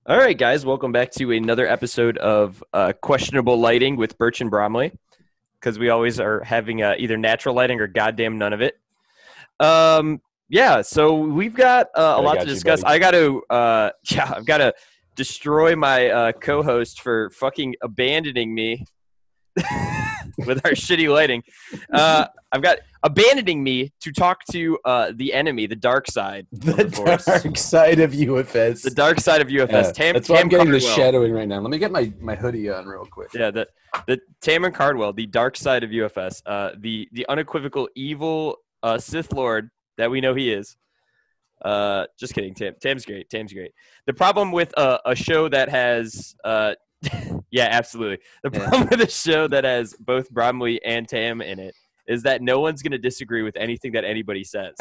All right, guys, welcome back to another episode of Questionable Lighting with Birch and Bromley, because we always are having either natural lighting or goddamn none of it. Yeah, so we've got a I lot to got you, discuss. buddy. I've got to destroy my co-host for fucking abandoning me with our shitty lighting. I've got abandoning me to talk to the enemy, the dark side of The the force. dark side of UFS. The dark side of UFS. That's why I'm getting the Cardwell. shadowing right now. Let me get my hoodie on real quick. Yeah, the Tamron Cardwell, the dark side of UFS, the unequivocal evil Sith Lord that we know he is. Just kidding, Tam. Tam's great. Tam's great. The problem with a show that has, yeah, absolutely. The problem with a show that has both Bromley and Tam in it is that no one's going to disagree with anything that anybody says.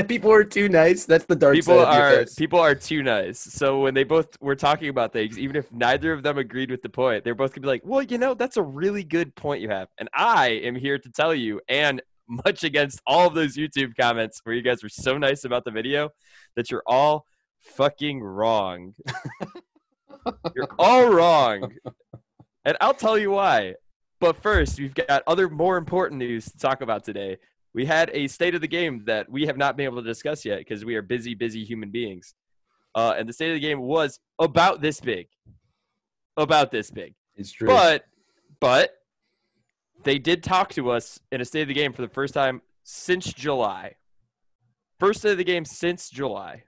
People are too nice. That's the dark side of UFS. People are too nice. So when they both were talking about things, even if neither of them agreed with the point, they're both gonna be like, well, that's a really good point you have. And I am here to tell you, and much against all of those YouTube comments where you guys were so nice about the video, that you're all fucking wrong. You're all wrong. And I'll tell you why. But first, we've got other more important news to talk about today. We had a state of the game that we have not been able to discuss yet because we are busy human beings. And the state of the game was about this big. About this big. It's true. But they did talk to us in a state of the game for the first time since July. First day of the game since July.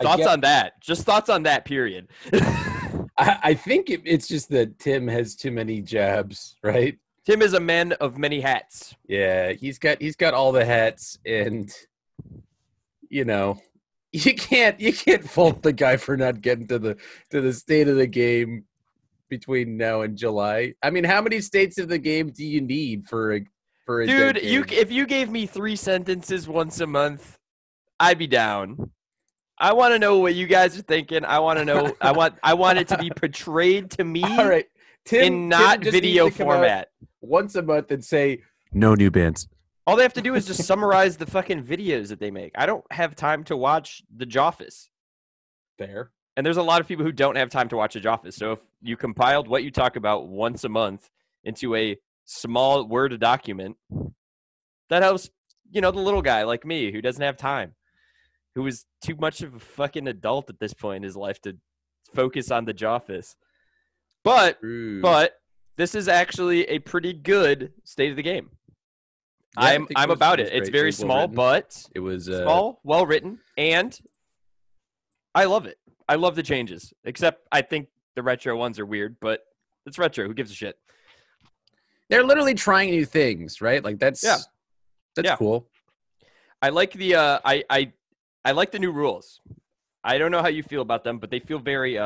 Thoughts on that? Just thoughts on that, period. I think it's just that Tim has too many jabs, right? Tim is a man of many hats. Yeah, he's got all the hats, and you can't fault the guy for not getting to the state of the game between now and July. I mean, how many states of the game do you need for a dude? decade? If you gave me 3 sentences once a month, I'd be down. I want to know what you guys are thinking. I want to know. I want it to be portrayed to me All right, in not just video needs to come out format. once a month and say no new bands. All they have to do is just summarize the fucking videos that they make. I don't have time to watch The Joffice. Fair. And there's a lot of people who don't have time to watch The Joffice. So if you compiled what you talk about once a month into a small Word document, that helps, the little guy like me who doesn't have time, who is too much of a fucking adult at this point in his life to focus on The Joffice. But this is actually a pretty good state of the game. Yeah, I'm about it. It's very small, but it was small, well written, and I love it. I love the changes. Except I think the retro ones are weird, but it's retro. Who gives a shit? They're literally trying new things, right? Like that's cool. I like the I like the new rules. I don't know how you feel about them, but they feel very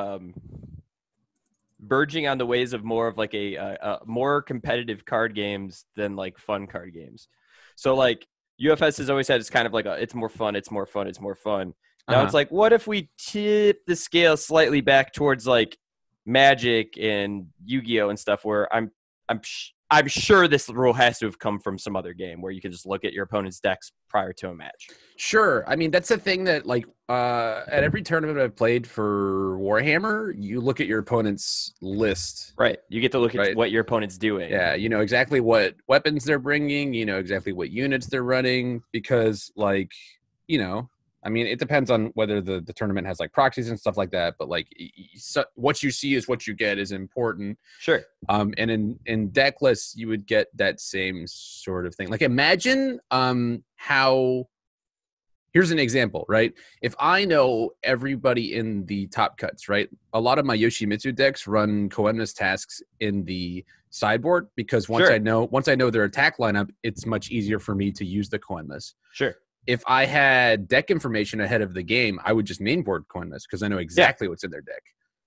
verging on the ways of more of like a more competitive card games than like fun card games. So like UFS has always had, it's kind of like it's more fun. Now it's like, what if we tip the scale slightly back towards like Magic and Yu-Gi-Oh and stuff, where I'm sure this rule has to have come from some other game where you can just look at your opponent's decks prior to a match. Sure. I mean, that's the thing that like at every tournament I've played for Warhammer, you look at your opponent's list. Right. You get to look at what your opponent's doing. Yeah. You know exactly what weapons they're bringing. You know exactly what units they're running because like, I mean, it depends on whether the tournament has like proxies and stuff like that. But like, what you see is what you get is important. Sure. And in deck lists, you would get that same sort of thing. Like, imagine how. Here's an example, right? If I know everybody in the top cuts, right? A lot of my Yoshimitsu decks run Koenma's tasks in the sideboard because once I know their attack lineup, it's much easier for me to use the Koenmas. Sure. If I had deck information ahead of the game, I would just mainboard Koenmas because I know exactly what's in their deck.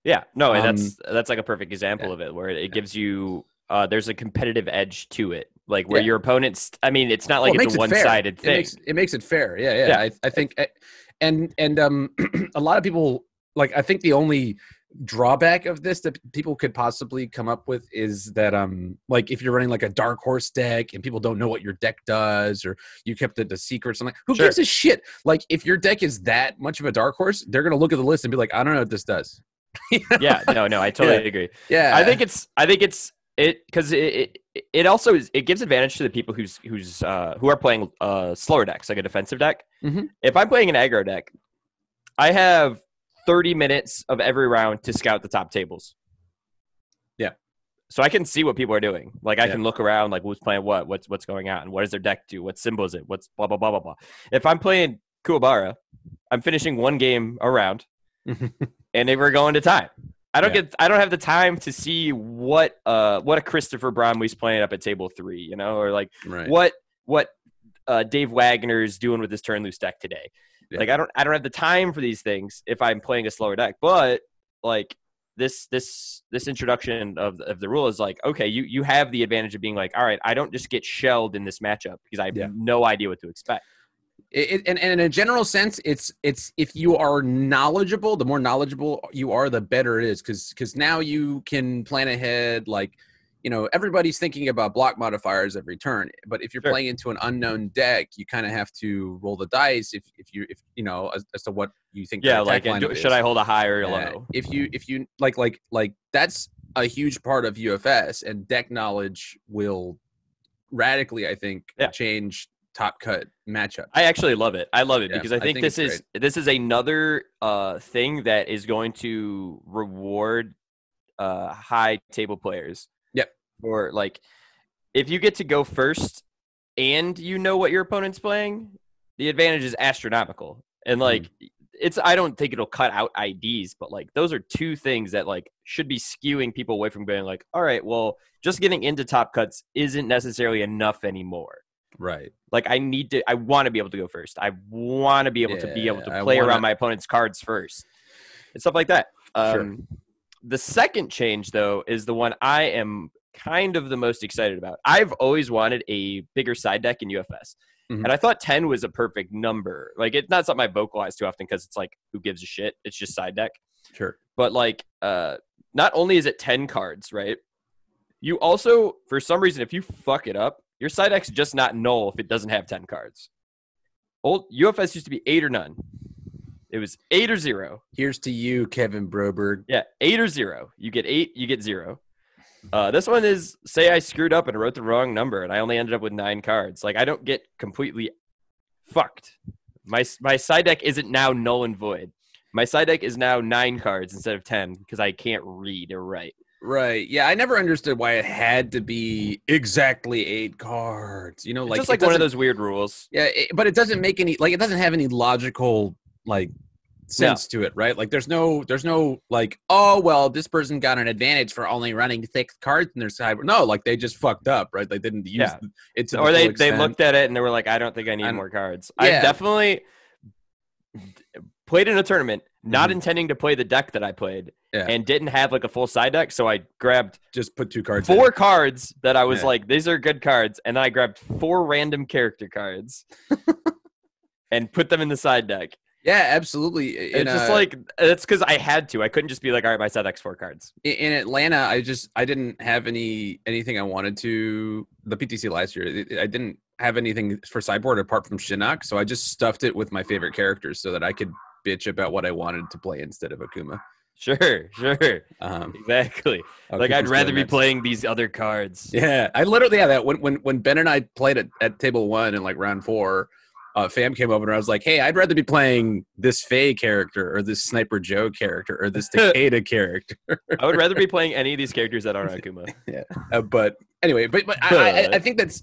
Yeah, no, that's like a perfect example of it, where it gives you there's a competitive edge to it, like where your opponents. I mean, it's not like it's a one-sided thing. It makes it fair. Yeah. I think, and a lot of people like. I think the only drawback of this that people could possibly come up with is that like if you're running like a dark horse deck and people don't know what your deck does, or you kept the secrets, I'm like, who gives a shit? Like if your deck is that much of a dark horse, they're gonna look at the list and be like, I don't know what this does. Yeah, no, I totally agree. Yeah, I think it's because it also it gives advantage to the people who are playing slower decks, like a defensive deck. Mm-hmm. If I'm playing an aggro deck, I have 30 minutes of every round to scout the top tables. Yeah. So I can see what people are doing. Like I can look around, like who's playing what's going on, what does their deck do, what symbol is it, what's blah blah blah blah blah. If I'm playing Kuwabara, I'm finishing one game a round, and they were going to time. I don't have the time to see what a Christopher Bromley's playing up at table 3, you know, or like what Dave Wagner's doing with his turn loose deck today. Yeah. Like I don't have the time for these things if I'm playing a slower deck. But like this introduction of the rule is like, okay, you have the advantage of being like, all right, I don't just get shelled in this matchup because I have no idea what to expect. And in a general sense, it's if you are knowledgeable, the more knowledgeable you are, the better it is, because now you can plan ahead. Like, you know, everybody's thinking about block modifiers every turn, but if you're playing into an unknown deck, you kind of have to roll the dice if you know as to what you think. Yeah, like should I hold a high or a low? If you like that's a huge part of UFS, and deck knowledge will radically, I think, change top cut matchup. I actually love it. I love it because I think this is another thing that is going to reward high table players. Yep. Or like if you get to go first and you know what your opponent's playing, the advantage is astronomical. And like I don't think it'll cut out IDs, but like those are two things that like should be skewing people away from going like, all right, well, just getting into top cuts isn't necessarily enough anymore. Right. Like I want to be able to go first. I want to be able to play around my opponent's cards first and stuff like that. The second change though is the one I am kind of the most excited about. I've always wanted a bigger side deck in UFS. And I thought 10 was a perfect number. Like it's not something I vocalize too often because it's like, who gives a shit? It's just side deck. Sure. But like, not only is it 10 cards, right? You also, for some reason, if you fuck it up, your side deck's just not null if it doesn't have 10 cards. Old UFS used to be 8 or none. It was 8 or 0. Here's to you, Kevin Broberg. Yeah, 8 or 0. You get 8, you get 0. This one is, say I screwed up and wrote the wrong number and I only ended up with 9 cards. Like, I don't get completely fucked. My side deck isn't now null and void. My side deck is now 9 cards instead of 10 because I can't read or write. Right. Yeah, I never understood why it had to be exactly 8 cards. You know, like it's just like one of those weird rules. Yeah, but it doesn't make any it doesn't have any logical sense to it, right? Like there's no like, oh well, this person got an advantage for only running 6 cards in their side. No, like they just fucked up, right? They didn't use it to or they looked at it and they were like, I don't think I need more cards. Yeah. I definitely played in a tournament not intending to play the deck that I played and didn't have like a full side deck, so I grabbed just put 2 cards 4 cards that I was like, these are good cards, and then I grabbed 4 random character cards and put them in the side deck. Yeah, absolutely. It's just like, it's because I had to. I couldn't just be like, all right, my side deck's 4 cards. In Atlanta, I didn't have anything I wanted to. The PTC last year, I didn't have anything for sideboard apart from Shinnok, so I just stuffed it with my favorite characters so that I could bitch about what I wanted to play instead of Akuma. Sure. Exactly. Like I'd rather be playing these other cards. Yeah, I literally that when Ben and I played at table 1 in like round 4. Fam came over and I was like, hey, I'd rather be playing this Faye character or this Sniper Joe character or this Takeda character. I would rather be playing any of these characters that aren't Akuma. Yeah. But anyway, but I think it's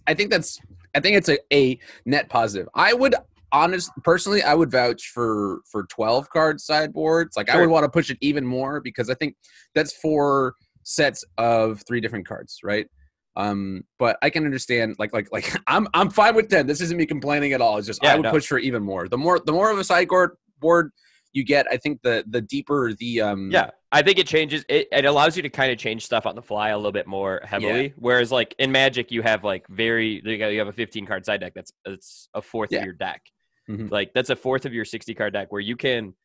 a net positive. I would personally, I would vouch for 12 card sideboards. Like I would want to push it even more because I think that's 4 sets of 3 different cards, right? But I can understand like I'm fine with 10. This isn't me complaining at all. It's just I would push for even more. The more of a sideboard board you get, I think the deeper the I think it changes it allows you to kind of change stuff on the fly a little bit more heavily. Whereas like in Magic you have like you have a 15 card side deck that's a fourth of your deck. Like that's a fourth of your 60 card deck where you can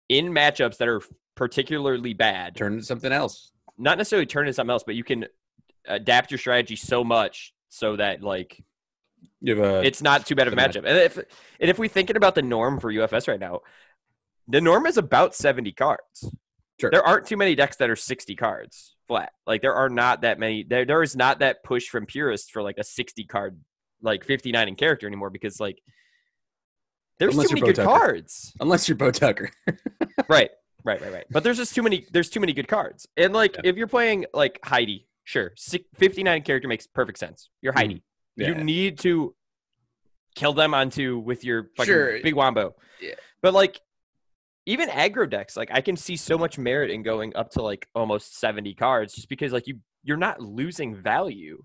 in matchups that are particularly bad, turn into something else. Not necessarily turn into something else, but you can adapt your strategy so much so that like it's not too bad of a matchup. And if we're thinking about the norm for UFS right now, the norm is about 70 cards. Sure. There aren't too many decks that are 60 cards flat. Like there are not that many. There is not that push from purists for like a 60 card, like 59 in character anymore, because like there's too many good cards. Unless you're Bo Tucker. Right. But there's just too many good cards. And like if you're playing like Heidi, sure, 59 character makes perfect sense. You're Heidi. You need to kill them with your fucking big wombo. Yeah. But like even aggro decks, like I can see so much merit in going up to like almost 70 cards, just because like you're not losing value.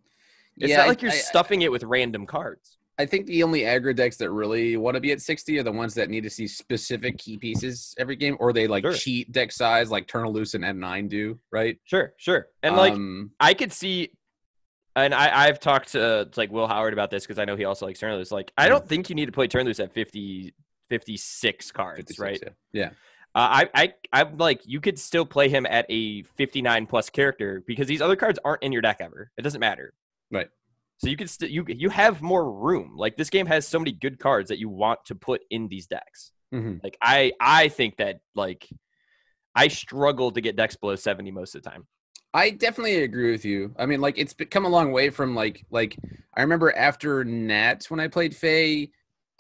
It's not like you're stuffing it with random cards. I think the only aggro decks that really want to be at 60 are the ones that need to see specific key pieces every game, or they like cheat deck size like Turn of Loose and M9 do, right? Sure. And like I could see, and I've talked to like Will Howard about this because I know he also likes Turn of Loose. Like I don't think you need to play Turn of Loose at 56 cards, 56, right? Yeah. I'm like, you could still play him at a 59 plus character because these other cards aren't in your deck ever. It doesn't matter. Right. So you can still you have more room. Like this game has so many good cards that you want to put in these decks. Mm-hmm. Like I think that like I struggle to get decks below 70 most of the time. I definitely agree with you. I mean, like it's come a long way from like I remember after Nats when I played Faye,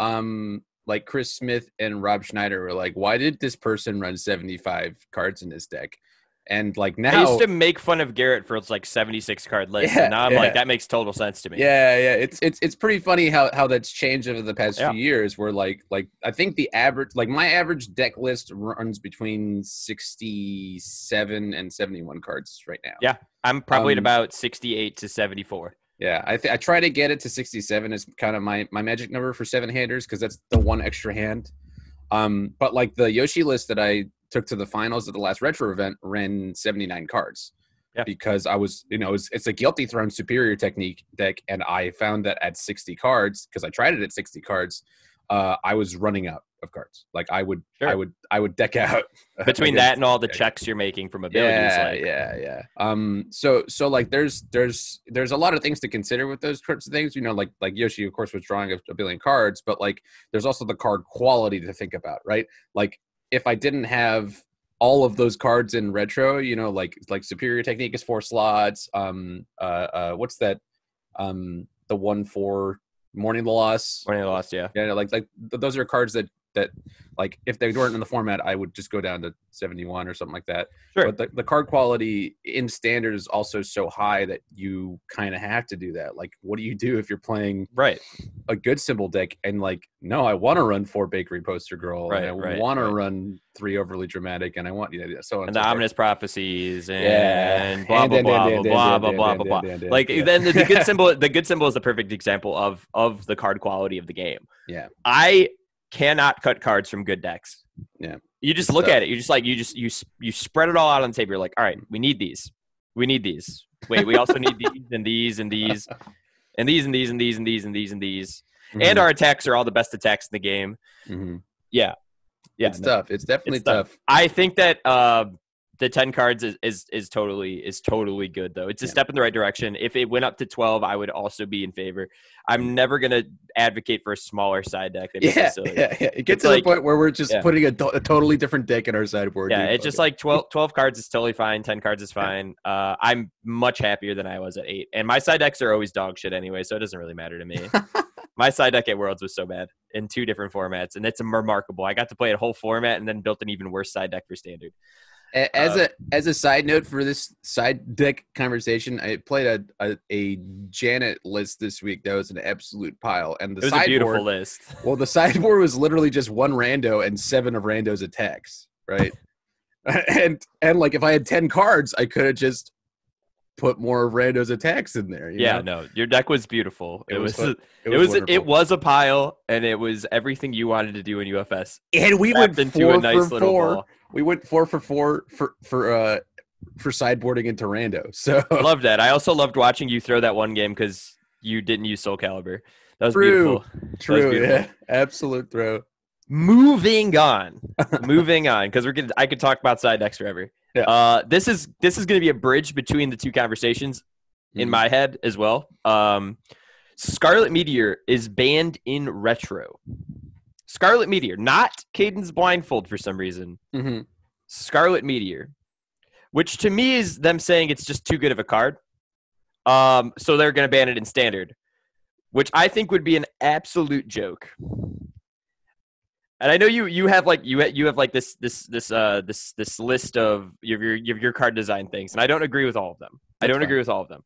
like Chris Smith and Rob Schneider were like, why did this person run 75 cards in this deck? And like now, I used to make fun of Garrett for its like 76 card list, and now I'm like, that makes total sense to me. Yeah. It's pretty funny how that's changed over the past few years. Where like I think the average, like my average deck list runs between 67 and 71 cards right now. Yeah, I'm probably at about 68 to 74. Yeah, I try to get it to 67 is kind of my magic number for 7-handers because that's the one extra hand. But like the Yoshi list that I took to the finals at the last retro event ran 79 cards because I was, it's a Guilty Throne superior technique deck. And I found that at 60 cards, because I tried it at 60 cards, I was running out of cards. Like I would deck out between that and all the checks you're making from abilities. Yeah. So like there's a lot of things to consider with those sorts of things, like Yoshi of course was drawing a billion cards, but like there's also the card quality to think about, right? Like if I didn't have all of those cards in retro, like superior technique is 4 slots. What's that? The 1/4 Mourning the Loss. Yeah. Yeah, like those are cards that like if they weren't in the format, I would just go down to 71 or something like that. Sure. But the card quality in standard is also so high that you kind of have to do that. Like, what do you do if you're playing a good symbol deck and like, no, I want to run 4 Bakery Poster Girl, and I want to run 3 Overly Dramatic, and I want so on and the Ominous Prophecies and blah blah blah. Like then the good symbol is the perfect example of the card quality of the game. Yeah, I cannot cut cards from good decks. Yeah. You just look at it. You just like you spread it all out on the table. You're like, all right, we need these. We need these. Wait, we also need these and these and these and these and these and these and these and these and these. Mm-hmm. And our attacks are all the best attacks in the game. Mm-hmm. Yeah. It's tough. It's definitely tough. I think that the 10 cards is totally good though. It's a step in the right direction. If it went up to 12, I would also be in favor. I'm never gonna advocate for a smaller side deck. Yeah. It gets to the point where we're just putting a totally different deck in our sideboard. Yeah, it's just like 12 cards is totally fine. 10 cards is fine. I'm much happier than I was at 8. And my side decks are always dog shit anyway, so it doesn't really matter to me. My side deck at Worlds was so bad in 2 different formats, and it's remarkable. I got to play a whole format and then built an even worse side deck for Standard. As a side note for this side deck conversation, I played a Janet list this week that was an absolute pile, and it was a beautiful list. Well, the sideboard was literally just 1 rando and 7 of rando's attacks, right? and like if I had 10 cards, I could have just put more of rando's attacks in there. You know? No, your deck was beautiful. It was a pile, and it was everything you wanted to do in UFS. And we went into a nice little ball. We went 4 for 4 for sideboarding into rando. So loved that. I also loved watching you throw that one game because you didn't use Soul Calibur. That was beautiful. True. Yeah. Absolute throw. Moving on. Moving on, because I could talk about side decks forever. Yeah. This is going to be a bridge between the two conversations in my head as well. Scarlet Meteor is banned in retro. Scarlet Meteor, not Caden's Blindfold for some reason. Mm-hmm. Scarlet Meteor, which to me is them saying it's just too good of a card. So they're going to ban it in Standard, which I think would be an absolute joke. And I know you have like this list of your card design things, and I don't agree with all of them. Agree with all of them.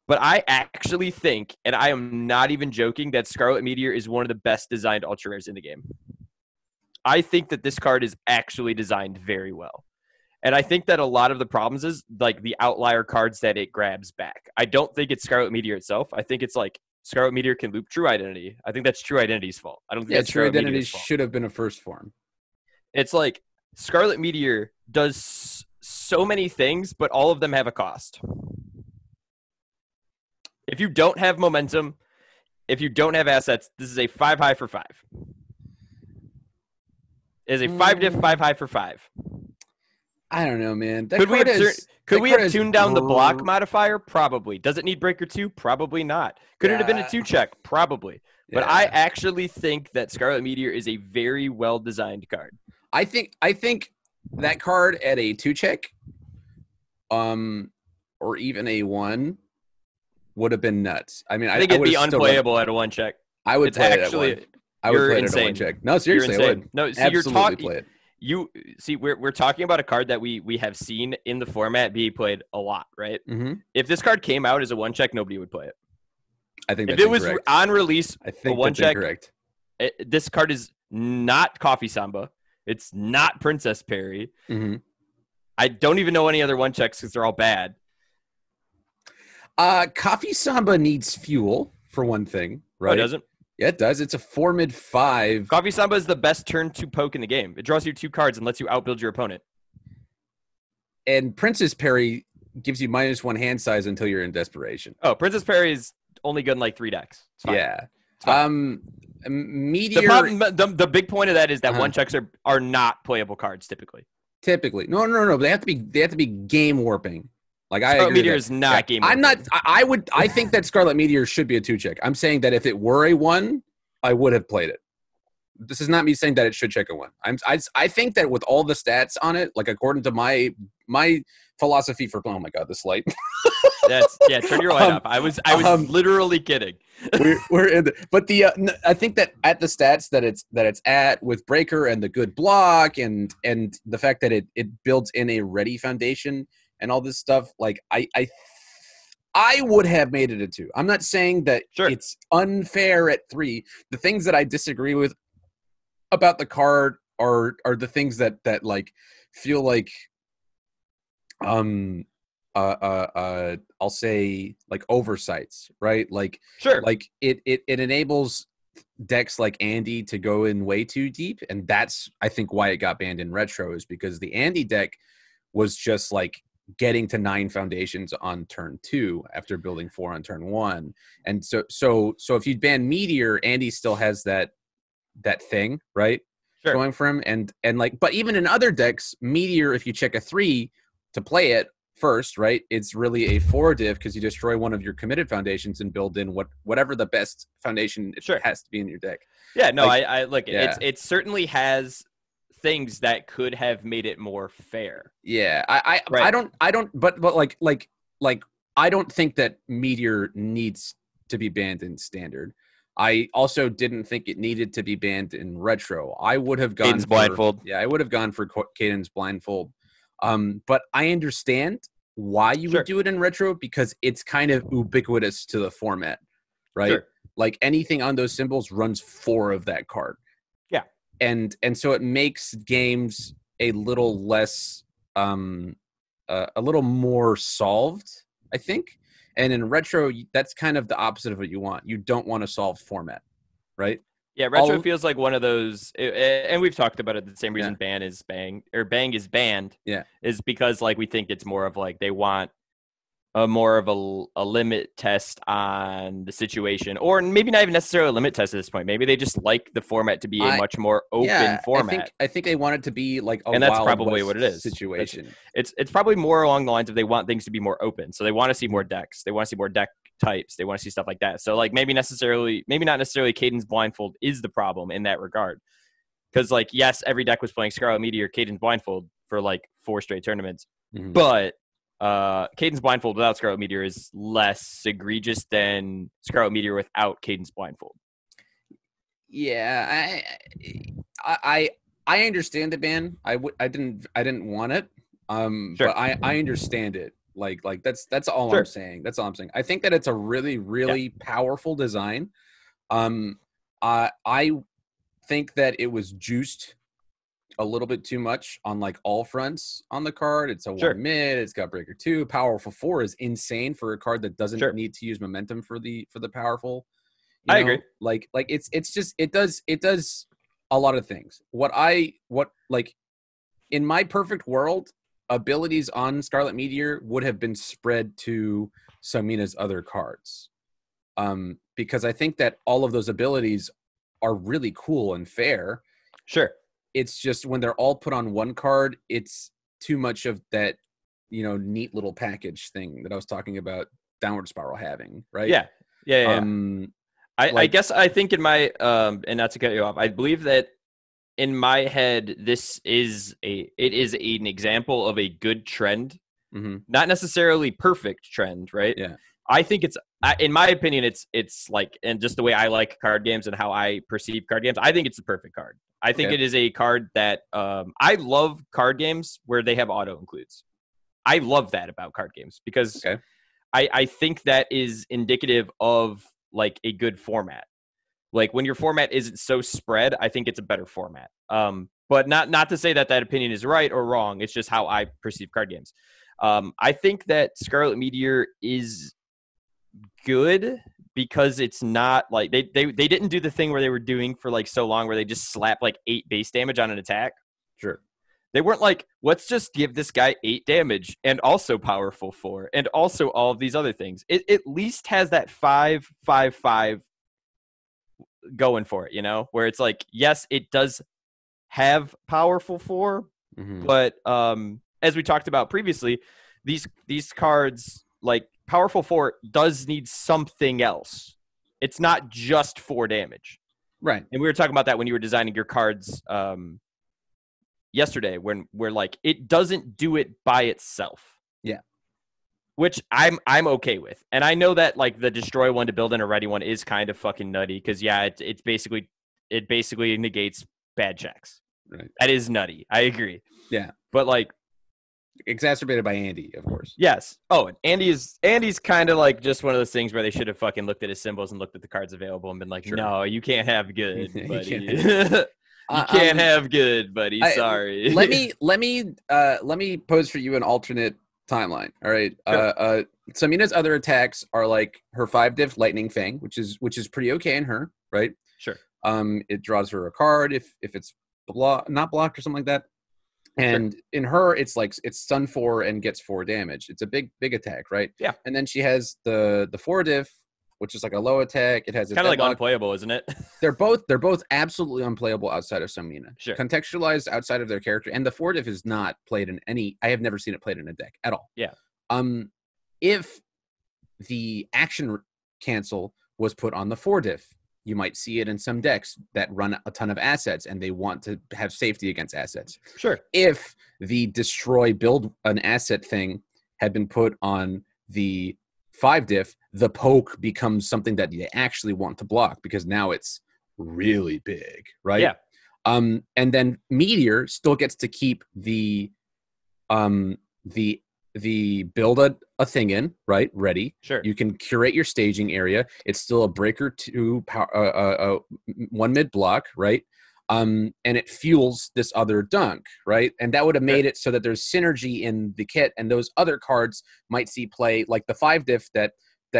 But I actually think, and I am not even joking, that Scarlet Meteor is one of the best designed ultra rares in the game. I think that this card is actually designed very well. And I think that a lot of the problems is like the outlier cards that it grabs back. I don't think it's Scarlet Meteor itself. I think it's like Scarlet Meteor can loop True Identity. I think that's True Identity's fault. I don't think that's True Scarlet Identity Meteor's fault. should have been a first form. It's like Scarlet Meteor does so many things, but all of them have a cost. If you don't have momentum, if you don't have assets, this is a 5 high for 5. It is a 5 diff, 5 high for 5. I don't know, man. Could we have tuned down the block modifier? Probably. Does it need Breaker 2? Probably not. Could it have been a 2-check? Probably. But I actually think that Scarlet Meteor is a very well-designed card. I think that card at a 2-check, or even a 1, would have been nuts. I mean, I think it'd be unplayable at a 1-check. I would play it at 1. I would play it at a 1-check. No, seriously, I would. No, so absolutely play it. You see, we're talking about a card that we have seen in the format be played a lot, right? Mm-hmm. If this card came out as a 1-check, nobody would play it. I think if it was on release, I think a 1-check. Correct. This card is not Coffee Samba. It's not Princess Perry. Mm-hmm. I don't even know any other 1-checks because they're all bad. Coffee Samba needs fuel for one thing, right? Oh, it doesn't? Yeah, it does. It's a 4 mid 5. Coffee Samba is the best turn 2 poke in the game. It draws you 2 cards and lets you outbuild your opponent. And Princess Perry gives you -1 hand size until you're in desperation. Oh, Princess Perry is only good in like 3 decks. Yeah. Meteor. The big point of that is that 1-checks are not playable cards typically. No. They have to be game warping. Like Scarlet Meteor is not game warping. I think that Scarlet Meteor should be a 2-check. I'm saying that if it were a 1, I would have played it. This is not me saying that it should check a 1. I think that with all the stats on it, like according to my philosophy for, oh my god, this light. Turn your light up. I was literally kidding. we're in but I think that at the stats that it's at with Breaker and the good block and the fact that it builds in a ready foundation and all this stuff, like I would have made it a 2. I'm not saying that it's unfair at 3. The things that I disagree with about the card are the things that like feel like I'll say like oversights, right? Like like it enables decks like Andy to go in way too deep, and that's I think why it got banned in retro, is because the Andy deck was just like getting to 9 foundations on turn 2 after building 4 on turn 1. And so if you ban Meteor, Andy still has that thing, right? Going for him. And like, but even in other decks, Meteor, if you check a 3 to play it first, right, it's really a 4 diff because you destroy one of your committed foundations and build in whatever the best foundation has to be in your deck. Yeah, no, I look, it certainly has things that could have made it more fair. Yeah, I don't, but like I don't think that Meteor needs to be banned in Standard. I also didn't think it needed to be banned in retro. I would have gone Caden's Blindfold. Yeah, I would have gone for Caden's Blindfold. But I understand why you would do it in retro because it's kind of ubiquitous to the format, right? Like anything on those symbols runs 4 of that card. Yeah. And so it makes games a little less, a little more solved, I think. And in retro, that's kind of the opposite of what you want. You don't want to solve format, right? Yeah, retro feels like one of those, and we've talked about it. The same reason Bang is banned. Yeah, is because like we think it's more of like they want a more of a limit test on the situation, or maybe not even necessarily a limit test at this point. Maybe they just like the format to be a much more open Yeah, format. I think they want it to be like a And that's Wild probably West what it is. situation. It's probably more along the lines of they want things to be more open. So they want to see more decks. They want to see more deck types. They want to see stuff like that. So like maybe not necessarily Caden's Blindfold is the problem in that regard. Because like, yes, every deck was playing Scarlet Meteor, Caden's Blindfold for like 4 straight tournaments. Mm-hmm. But Caden's Blindfold without Scarlet Meteor is less egregious than Scarlet Meteor without Caden's Blindfold. Yeah, I understand the ban. I didn't want it. Sure. But I understand it. Like that's all Sure. I'm saying. That's all I'm saying. I think that it's a really powerful design. I think that it was juiced a little bit too much on like all fronts on the card. It's a 1 mid. It's got breaker 2. Powerful 4 is insane for a card that doesn't need to use momentum for the powerful. I agree. Like it's just it does a lot of things. What like in my perfect world, abilities on Scarlet Meteor would have been spread to Samina's other cards. Because I think that all of those abilities are really cool and fair. Sure. It's just when they're all put on one card, it's too much of that, neat little package thing that I was talking about Downward Spiral having, right? Yeah. I guess I think in my and not to cut you off, I believe that in my head it is an example of a good trend, not necessarily perfect trend, right? Yeah. I think it's, in my opinion, it's like, and just the way I like card games and how I perceive card games, I think it's the perfect card. I think it is a card that I love card games where they have auto includes. I love that about card games because I think that is indicative of like a good format. Like when your format isn't so spread, I think it's a better format. But not to say that opinion is right or wrong. It's just how I perceive card games. I think that Scarlet Meteor is good because it's not like they didn't do the thing where they were doing for like so long where they just slap like 8 base damage on an attack. Sure. They weren't like, let's just give this guy 8 damage and also powerful 4 and also all of these other things. It at least has that 5/5/5 going for it, where it's like, yes, it does have powerful 4, but as we talked about previously, these cards, like powerful 4 does need something else. It's not just 4 damage. Right. And we were talking about that when you were designing your cards yesterday, when we're like, it doesn't do it by itself. Yeah. Which I'm okay with. And I know that like the destroy one to build in a ready one is kind of fucking nutty because it basically negates bad checks. Right. That is nutty. I agree. Yeah. But like exacerbated by Andy, of course. Yes. Oh, and Andy's kind of like just one of those things where they should have fucking looked at his symbols and looked at the cards available and been like, no, you can't have good, buddy. You can't have good, buddy. Sorry. Let me pose for you an alternate timeline. All right. Sure. Samina's other attacks are like her 5-diff Lightning Fang, which is pretty okay in her, right? Sure. It draws her a card if it's not blocked or something like that. And in her, it's like it's stun 4 and gets 4 damage. It's a big attack, right? Yeah. And then she has the 4-diff, which is like a low attack. It has a kind of like unplayable, isn't it? They're both absolutely unplayable outside of Samina. Sure. Contextualized outside of their character, and the 4-diff is not played in any. I have never seen it played in a deck at all. Yeah. If the action cancel was put on the 4-diff, you might see it in some decks that run a ton of assets and they want to have safety against assets. Sure. If the destroy build an asset thing had been put on the 5-diff, the poke becomes something that they actually want to block because now it's really big, right? Yeah. And then Meteor still gets to keep the build a thing in, right? Ready. Sure. You can curate your staging area. It's still a breaker 2 power, 1 mid block, right? And it fuels this other dunk, right? And that would have made it so that there's synergy in the kit, and those other cards might see play, like the 5-diff that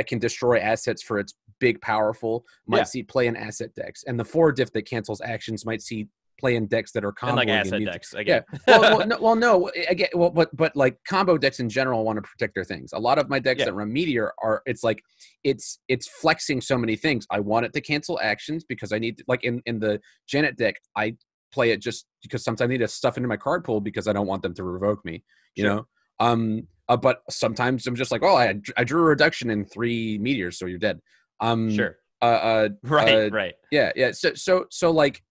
can destroy assets for its big powerful might see play in asset decks, and the 4-diff that cancels actions might see play in decks that are And like comboing asset and decks, I yeah. get. No. Again, but like combo decks in general want to protect their things. A lot of my decks that run Meteor it's like it's flexing so many things. I want it to cancel actions because I need to, like in the Janet deck, I play it just because sometimes I need to stuff into my card pool because I don't want them to revoke me. You know. But sometimes I'm just like, oh, I drew a reduction in 3 meteors, so you're dead. Right. Yeah. So like,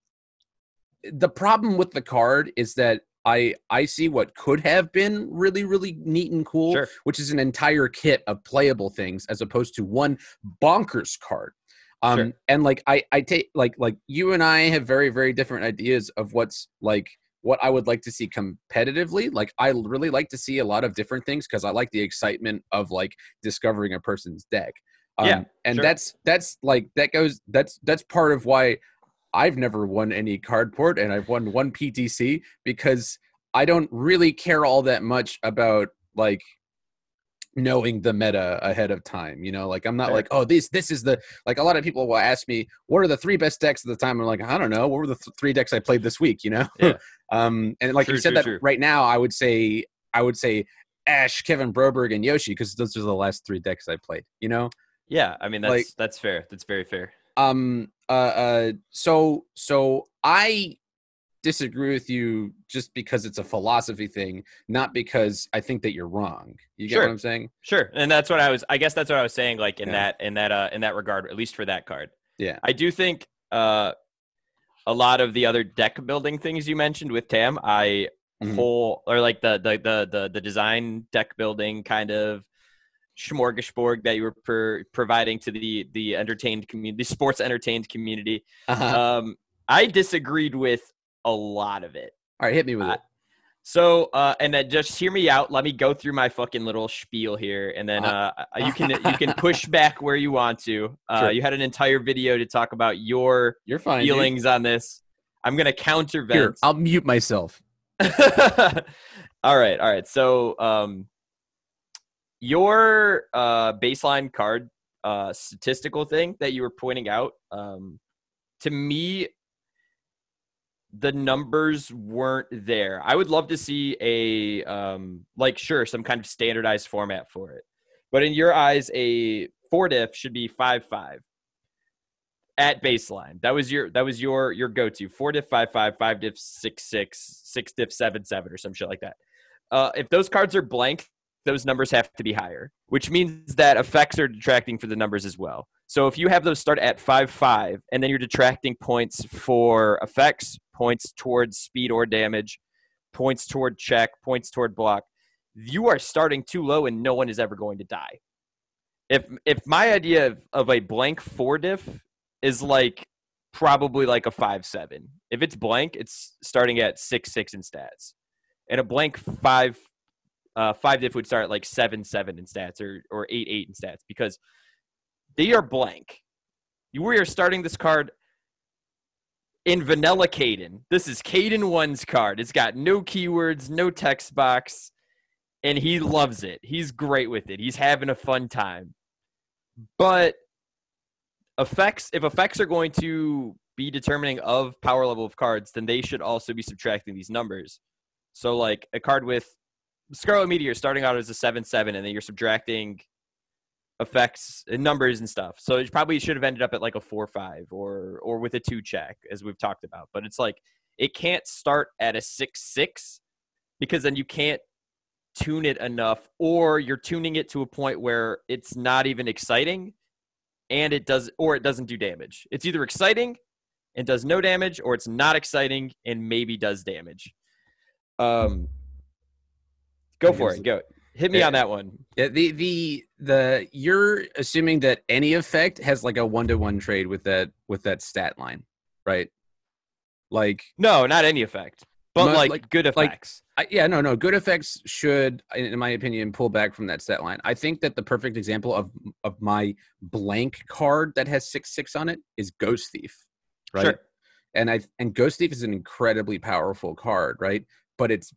the problem with the card is that I see what could have been really, really neat and cool, which is an entire kit of playable things as opposed to one bonkers card. And like I take like you and I have very, very different ideas of what's like what I would like to see competitively. Like I really like to see a lot of different things because I like the excitement of like discovering a person's deck. That's part of why I've never won any cardport and I've won one PTC because I don't really care all that much about like knowing the meta ahead of time, you know, like I'm not like, oh, this is the, like a lot of people will ask me, what are the 3 best decks at the time? I'm like, I don't know. What were the 3 decks I played this week, you know? And like you said right now, I would say Ash, Kevin Broberg, and Yoshi, because those are the last 3 decks I played, you know? Yeah. I mean, that's fair. That's very fair. So I disagree with you just because it's a philosophy thing, not because I think that you're wrong. You get what I'm saying? Sure. And that's what I guess that's what I was saying, like in that regard, at least for that card. Yeah. I do think a lot of the other deck building things you mentioned with Tam, or like the design deck building kind of smorgasbord that you were providing to the entertained community, the sports entertained community. I disagreed with a lot of it. All right, hit me with it. So, and then just hear me out. Let me go through my fucking little spiel here, and then you can push back where you want to. Sure. You had an entire video to talk about your feelings on this. I'm gonna countervent. Here, I'll mute myself. All right. So, your baseline card statistical thing that you were pointing out, to me, the numbers weren't there. I would love to see some kind of standardized format for it. But in your eyes, a 4-diff should be 5/5 at baseline. That was your go-to. 4-diff 5/5, 5-diff 6/6, 6-diff 7/7, or some shit like that. If those cards are blank, those numbers have to be higher, which means that effects are detracting for the numbers as well. So if you have those start at 5/5, and then you're detracting points for effects, points towards speed or damage, points toward check, points toward block, you are starting too low and no one is ever going to die. If my idea of a blank 4-diff is like probably like a 5/7. If it's blank, it's starting at 6/6 in stats. And a blank 5-diff would start at like 7/7 in stats or 8/8 in stats because they are blank. We are starting this card in vanilla Caden. This is Caden 1's card. It's got no keywords, no text box, and he loves it. He's great with it. He's having a fun time. But if effects are going to be determining of power level of cards, then they should also be subtracting these numbers. So like a card with Scarlet Meteor starting out as a 7/7, and then you're subtracting effects and numbers and stuff. So it probably should have ended up at like a 4/5 or with a 2 check, as we've talked about. But it's like it can't start at a 6/6 because then you can't tune it enough, or you're tuning it to a point where it's not even exciting and it doesn't do damage. It's either exciting and does no damage, or it's not exciting and maybe does damage. Go for it. Go. Hit me on that one. Yeah, the you're assuming that any effect has like a 1-to-1 trade with that stat line, right? Like no, not any effect, but like good effects. No. Good effects should, in my opinion, pull back from that stat line. I think that the perfect example of my blank card that has 6/6 on it is Ghost Thief, right? Sure. And Ghost Thief is an incredibly powerful card, right? But it's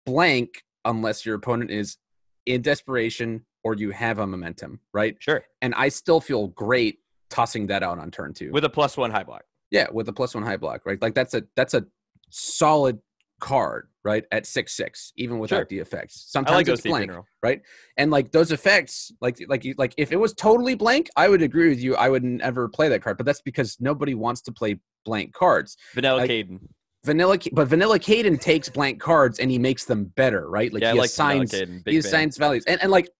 blank unless your opponent is in desperation or you have a momentum, right? Sure. And I still feel great tossing that out on turn 2 with a +1 high block. Yeah, with a +1 high block, right? Like that's a solid card, right, at 6/6, even without Sure. the effects. I like Sometimes it's Ghostly blank, Funeral. right? And like those effects, like if it was totally blank, I would agree with you. I would never play that card, but that's because nobody wants to play blank cards. Vanilla Like Caden. Vanilla Caden takes blank cards and he makes them better, right? Like Yeah, I he like Vanilla assigns Caden. he Big fan. assigns values. And like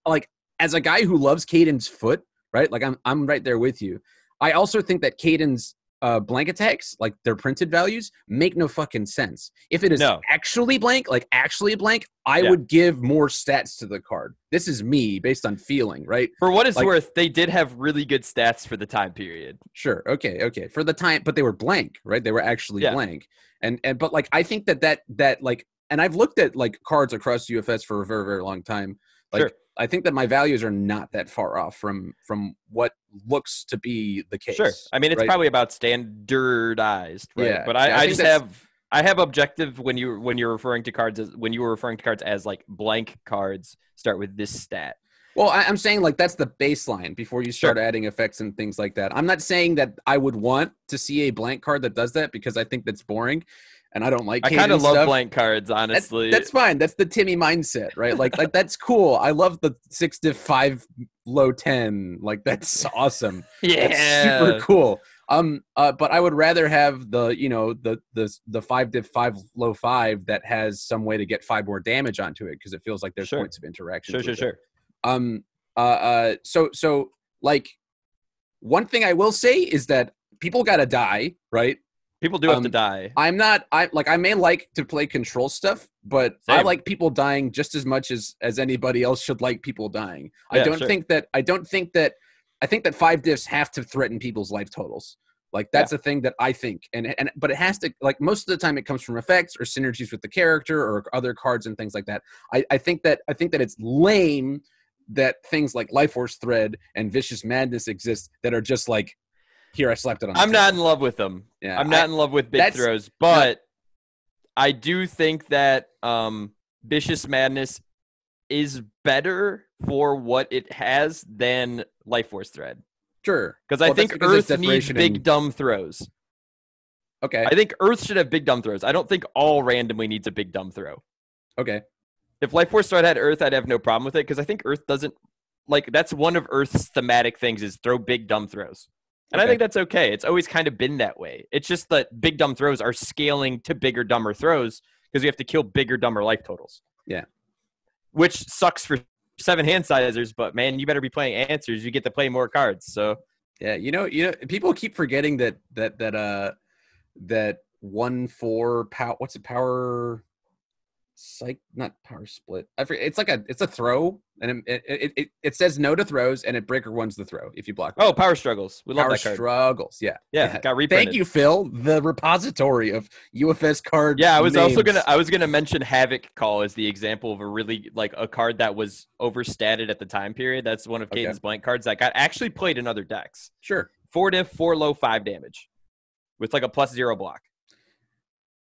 as a guy who loves Caden's foot, right? Like I'm right there with you. I also think that Caden's blank attacks, like their printed values, make no fucking sense. If it is actually blank, I would give more stats to the card. This is me based on feeling, right? For what it's worth, they did have really good stats for the time period. Sure. Okay. For the time, but they were blank, right? They were actually blank. And but like I think that like, and I've looked at like cards across UFS for a very, very long time. Like I think that my values are not that far off from what looks to be the case. Sure. I mean, it's probably about standardized, right? Yeah. But I have objective when you're referring to cards as like blank cards start with this stat. Well, I'm saying like that's the baseline before you start adding effects and things like that. I'm not saying that I would want to see a blank card that does that because I think that's boring. And I don't like. I kind of love blank cards, honestly. That's fine. That's the Timmy mindset, right? Like that's cool. I love the 6 diff 5 low 10. Like that's awesome. Yeah, that's super cool. But I would rather have the 5 diff 5 low 5 that has some way to get 5 more damage onto it because it feels like there's points of interaction. Sure. So like one thing I will say is that people gotta die, right? People do have to die. I may like to play control stuff, but I like people dying just as much as anybody else should like people dying. I think that 5 diffs have to threaten people's life totals. Like that's a thing that I think, but it has to, like most of the time it comes from effects or synergies with the character or other cards and things like that. I think that it's lame that things like Life Force Thread and Vicious Madness exist that are just like, here, I slapped it on. I'm not in love with them. Yeah, I'm not in love with big throws, but I do think that Vicious Madness is better for what it has than Life Force Thread. Sure. Because I think Earth needs big dumb throws. Okay. I think Earth should have big dumb throws. I don't think all randomly needs a big dumb throw. Okay. If Life Force Thread had Earth, I'd have no problem with it because I think Earth doesn't, like, that's one of Earth's thematic things is throw big dumb throws. And I think that's okay. It's always kind of been that way. It's just that big dumb throws are scaling to bigger, dumber throws because we have to kill bigger, dumber life totals. Yeah. Which sucks for 7 hand sizers, but man, you better be playing answers. You get to play more cards. So yeah, you know, people keep forgetting that 1/4 power. What's it? Power. Not power split. I forget. It's a throw, and it says no to throws, and it breaker one's the throw if you block. Oh, power struggles. We love that card. Struggles. Yeah. Got reprinted. Thank you, Phil. The repository of UFS cards. Yeah, I was gonna mention Havoc Call as the example of a really like a card that was overstated at the time period. That's one of Caden's blank cards that got actually played in other decks. Sure. 4 diff, 4 low, 5 damage, with like a +0 block.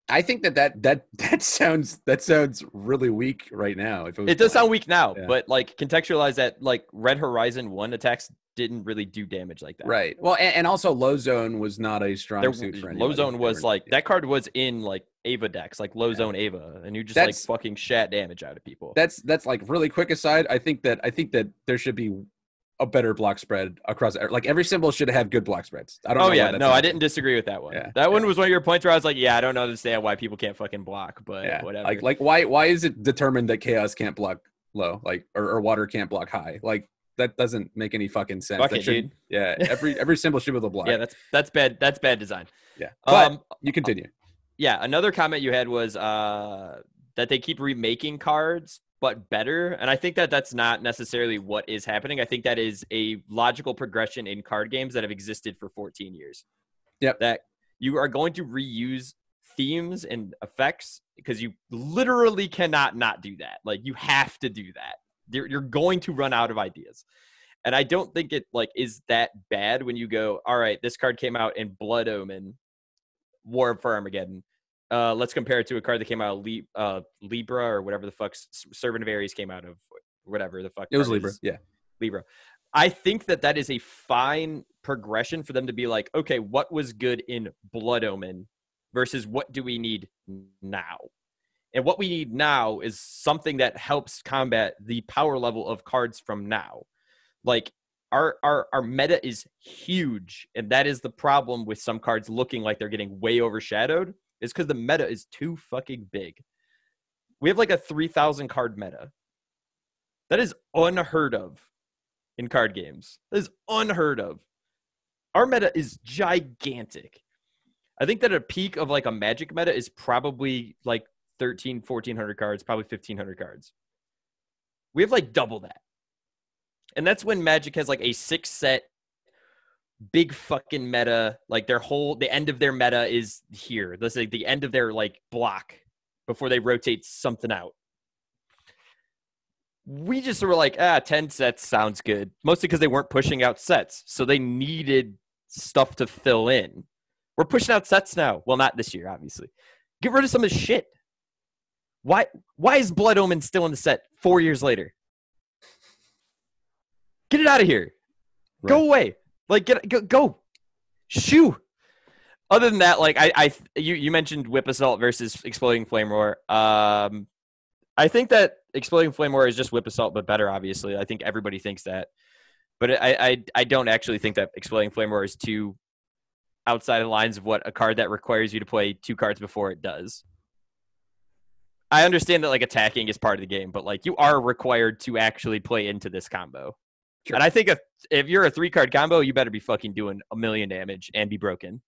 I think that sounds really weak right now. It does sound weak now, but like contextualize that, like Red Horizon 1 attacks didn't really do damage like that. Right. Well, and also Low Zone was not a strong suit for anybody. Low Zone was like that card was in like Ava decks, like Low Zone Ava, and you just like fucking shat damage out of people. That's like really quick aside. I think that there should be a better block spread across, like every symbol should have good block spreads. I don't know. I didn't disagree with that one. That one was one of your points where I was like, I don't understand why people can't fucking block, but whatever. Like why is it determined that chaos can't block low, like or water can't block high? Like that doesn't make any fucking sense. Dude. Yeah, every symbol should be able to block. Yeah, that's bad. That's bad design. Yeah, but you continue. Yeah, another comment you had was that they keep remaking cards but better. And I think that that's not necessarily what is happening. I think that is a logical progression in card games that have existed for 14 years. Yep. That you are going to reuse themes and effects because you literally cannot not do that. Like you have to do that. You're going to run out of ideas. And I don't think it like is that bad when you go, all right, this card came out in Blood Omen, War for Armageddon. Let's compare it to a card that came out of Libra or whatever the fuck Servant of Ares came out of, whatever the fuck. It was Libra. Yeah. Libra. I think that is a fine progression for them to be like, okay, what was good in Blood Omen versus what do we need now. And what we need now is something that helps combat the power level of cards from now. Like our meta is huge, and that is the problem with some cards looking like they're getting way overshadowed, is because the meta is too fucking big. We have like a 3,000 card meta. That is unheard of in card games. That is unheard of. Our meta is gigantic. I think that a peak of like a Magic meta is probably like 1,400 cards, probably 1,500 cards. We have like double that. And that's when Magic has like a 6-set big fucking meta. Like the end of their meta is here. That's like the end of their like block before they rotate something out. We just were like, 10 sets sounds good. Mostly because they weren't pushing out sets. So they needed stuff to fill in. We're pushing out sets now. Well, not this year, obviously. Get rid of some of the shit. Why is Blood Omen still in the set 4 years later? Get it out of here. Right. Go away. Like, go. Shoo. Other than that, like, you mentioned Whip Assault versus Exploding Flame Roar. I think that Exploding Flame Roar is just Whip Assault, but better, obviously. I think everybody thinks that. But I don't actually think that Exploding Flame Roar is too outside the lines of what a card that requires you to play 2 cards before it does. I understand that like attacking is part of the game, but like you are required to actually play into this combo. Sure. And I think if you're a 3-card combo, you better be fucking doing 1 million damage and be broken.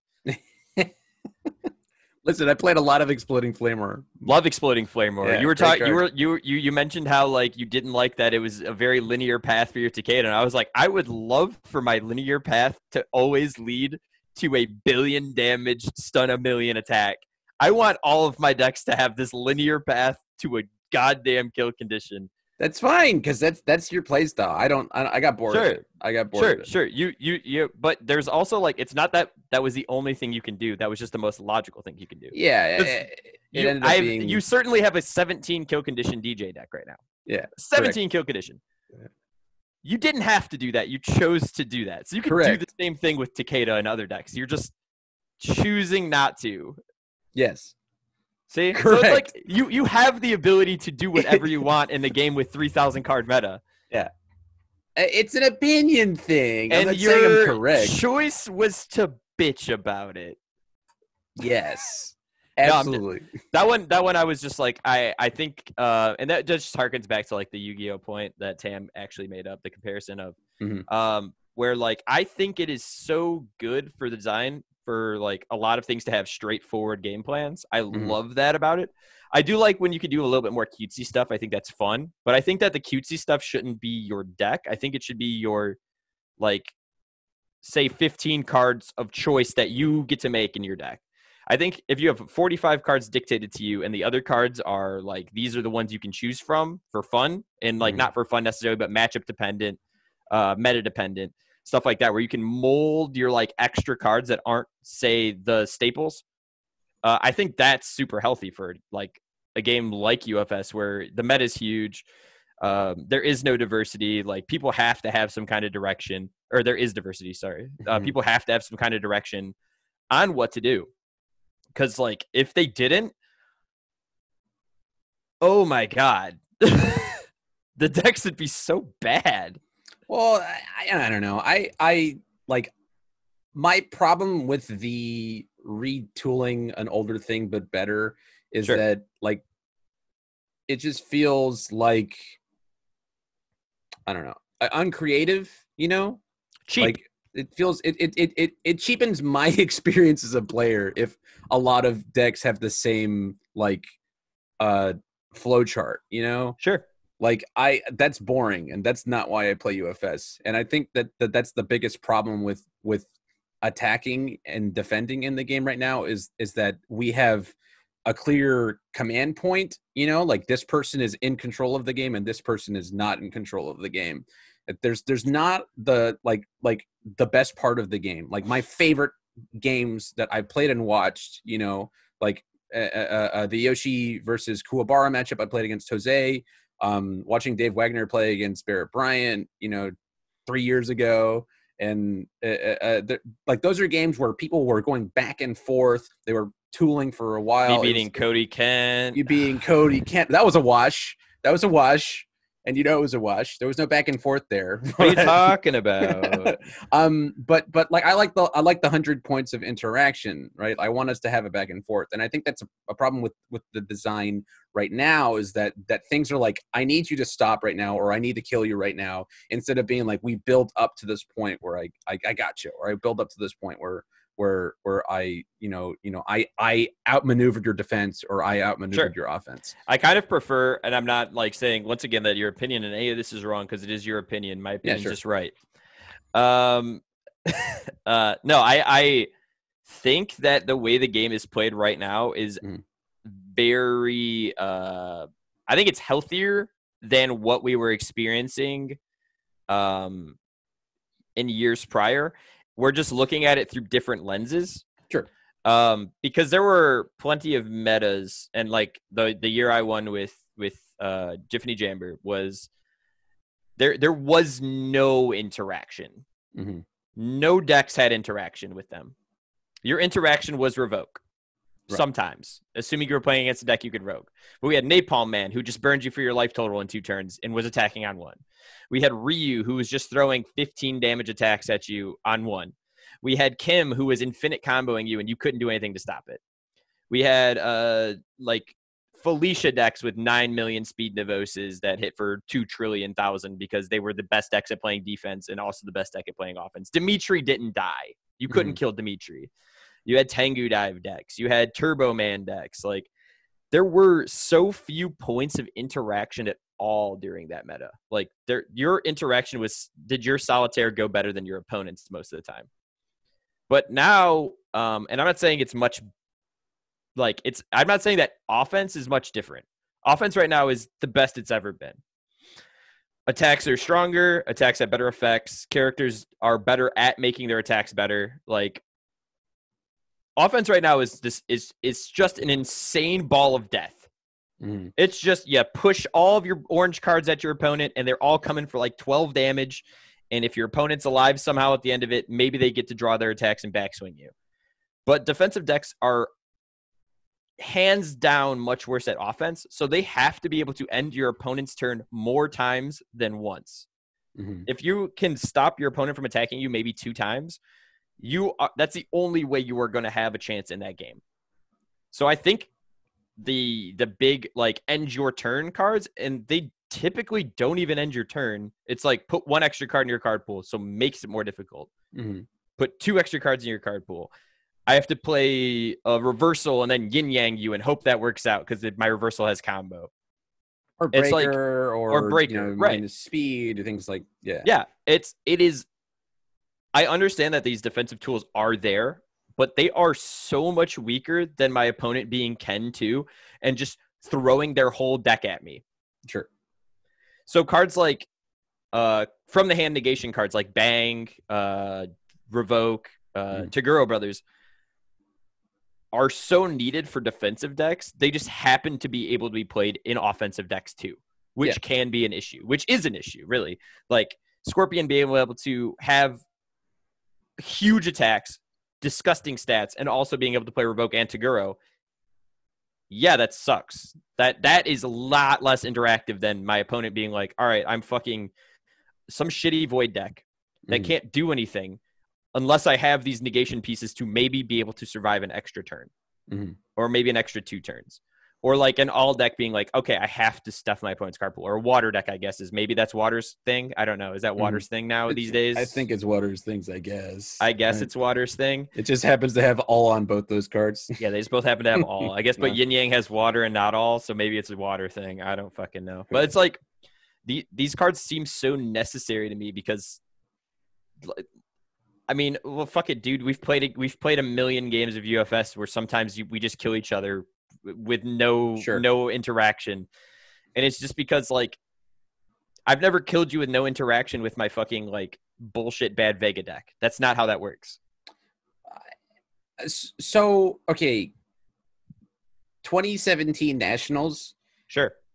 Listen, I played a lot of Exploding Flame Roar. Love Exploding Flame Roar. Yeah, you were talking. You mentioned how like you didn't like that it was a very linear path for your Takeda, and I was like, I would love for my linear path to always lead to a 1 billion damage, stun 1 million attack. I want all of my decks to have this linear path to a goddamn kill condition. That's fine, because that's your playstyle. I got bored of it. I got bored of it. Sure. You but there's also like it's not that was the only thing you can do. That was just the most logical thing you can do. Yeah. You certainly have a 17 kill condition DJ deck right now. Yeah. 17 kill condition. You didn't have to do that. You chose to do that. So you can do the same thing with Takeda and other decks. You're just choosing not to. Yes. See? Correct. So it's like you have the ability to do whatever you want in the game with 3,000 card meta. Yeah. It's an opinion thing. And I'm not saying I'm correct. Choice was to bitch about it. Yes. Absolutely. No, that one I was just like, I think and that just harkens back to like the Yu-Gi-Oh point that Tam actually made up, the comparison of where like I think it is so good for the design for like a lot of things to have straightforward game plans. I love that about it. I do like when you can do a little bit more cutesy stuff. I think that's fun, but I think that the cutesy stuff shouldn't be your deck. I think it should be your like say 15 cards of choice that you get to make in your deck. I think if you have 45 cards dictated to you and the other cards are like, these are the ones you can choose from for fun and like not for fun necessarily, but matchup dependent, meta dependent, stuff like that, where you can mold your like extra cards that aren't say the staples. I think that's super healthy for like a game like UFS where the meta is huge. There is no diversity. Like people have to have some kind of direction, or there is diversity. Sorry. People have to have some kind of direction on what to do. Cause like if they didn't, oh my God, the decks would be so bad. Well, I don't know. I like my problem with the retooling an older thing but better is that like it just feels like I don't know, uncreative, you know? Cheap. Like it feels it cheapens my experience as a player if a lot of decks have the same like flow chart, you know? Sure. Like that's boring, and that's not why I play UFS. And I think that's the biggest problem with attacking and defending in the game right now is that we have a clear command point, you know, like this person is in control of the game and this person is not in control of the game. There's not the like the best part of the game. Like my favorite games that I've played and watched, you know, like the Yoshi versus Kuwabara matchup I played against Jose. Watching Dave Wagner play against Barrett Bryant, you know, 3 years ago, And like those are games where people were going back and forth. They were tooling for a while. Me beating Cody Kent. You being Cody Kent. That was a wash. And you know it was a wash. There was no back and forth there. What are you talking about? But like I like the 100 points of interaction, right? I want us to have a back and forth, and I think that's a problem with the design right now is that things are like, I need you to stop right now, or I need to kill you right now, instead of being like, we build up to this point where I got you, or I build up to this point where I I outmaneuvered your defense, or I outmaneuvered your offense. I kind of prefer, and I'm not like saying once again that your opinion and any of this is wrong, because it is your opinion. My opinion is just right. No, I think that the way the game is played right now is very. I think it's healthier than what we were experiencing in years prior. We're just looking at it through different lenses. Sure. Because there were plenty of metas, and like the year I won with Jiffany Jamber was there was no interaction. Mm-hmm. No decks had interaction with them. Your interaction was revoke. Right. Sometimes, assuming you were playing against a deck you could rogue. But we had Napalm Man, who just burned you for your life total in 2 turns and was attacking on 1. We had Ryu, who was just throwing 15 damage attacks at you on 1. We had Kim, who was infinite comboing you, and you couldn't do anything to stop it. We had like Felicia decks with 9 million speed Nevoses that hit for 2 trillion thousand because they were the best decks at playing defense and also the best deck at playing offense. Dimitri didn't die. You couldn't kill Dimitri. You had Tengu Dive decks. You had Turbo Man decks. Like, there were so few points of interaction at all during that meta. Like, your interaction was, did your solitaire go better than your opponent's most of the time? But now, and I'm not saying it's much, like, I'm not saying that offense is much different. Offense right now is the best it's ever been. Attacks are stronger. Attacks have better effects. Characters are better at making their attacks better. Like, offense right now is just an insane ball of death. Mm-hmm. It's just, push all of your orange cards at your opponent, and they're all coming for like 12 damage. And if your opponent's alive somehow at the end of it, maybe they get to draw their attacks and backswing you. But defensive decks are hands down much worse at offense, so they have to be able to end your opponent's turn more times than once. Mm-hmm. If you can stop your opponent from attacking you maybe 2 times, that's the only way you are going to have a chance in that game. So I think the big, like, end your turn cards, and they typically don't even end your turn. It's like, put 1 extra card in your card pool, so makes it more difficult. Mm-hmm. Put 2 extra cards in your card pool. I have to play a reversal and then yin yang you and hope that works out because my reversal has combo. Or breaker, or breaker, right? Minus speed, things like it is. I understand that these defensive tools are there, but they are so much weaker than my opponent being Ken 2 and just throwing their whole deck at me. Sure. So cards like from the hand negation cards like Bang, Revoke, Taguro Brothers are so needed for defensive decks. They just happen to be able to be played in offensive decks too, which can be an issue, which is an issue, really. Like Scorpion being able to have huge attacks, disgusting stats, and also being able to play Revoke and Taguro. Yeah, that sucks. That is a lot less interactive than my opponent being like, all right, I'm fucking some shitty void deck that can't do anything unless I have these negation pieces to maybe be able to survive an extra turn or maybe an extra 2 turns. Or like an all deck being like, okay, I have to stuff my opponent's card pool. Or a water deck, I guess, is maybe that's Water's thing. I don't know. Is that Water's thing now these days? I think it's Water's things, I guess. It's Water's thing. It just happens to have all on both those cards. Yeah, they just both happen to have all. I guess, but Yin Yang has water and not all, so maybe it's a Water thing. I don't fucking know. But it's like, these cards seem so necessary to me because, I mean, well, fuck it, dude. We've played a million games of UFS where sometimes we just kill each other with no interaction, and it's just because, like, I've never killed you with no interaction with my fucking, like, bullshit bad Vega deck. That's not how that works. So, okay, 2017 Nationals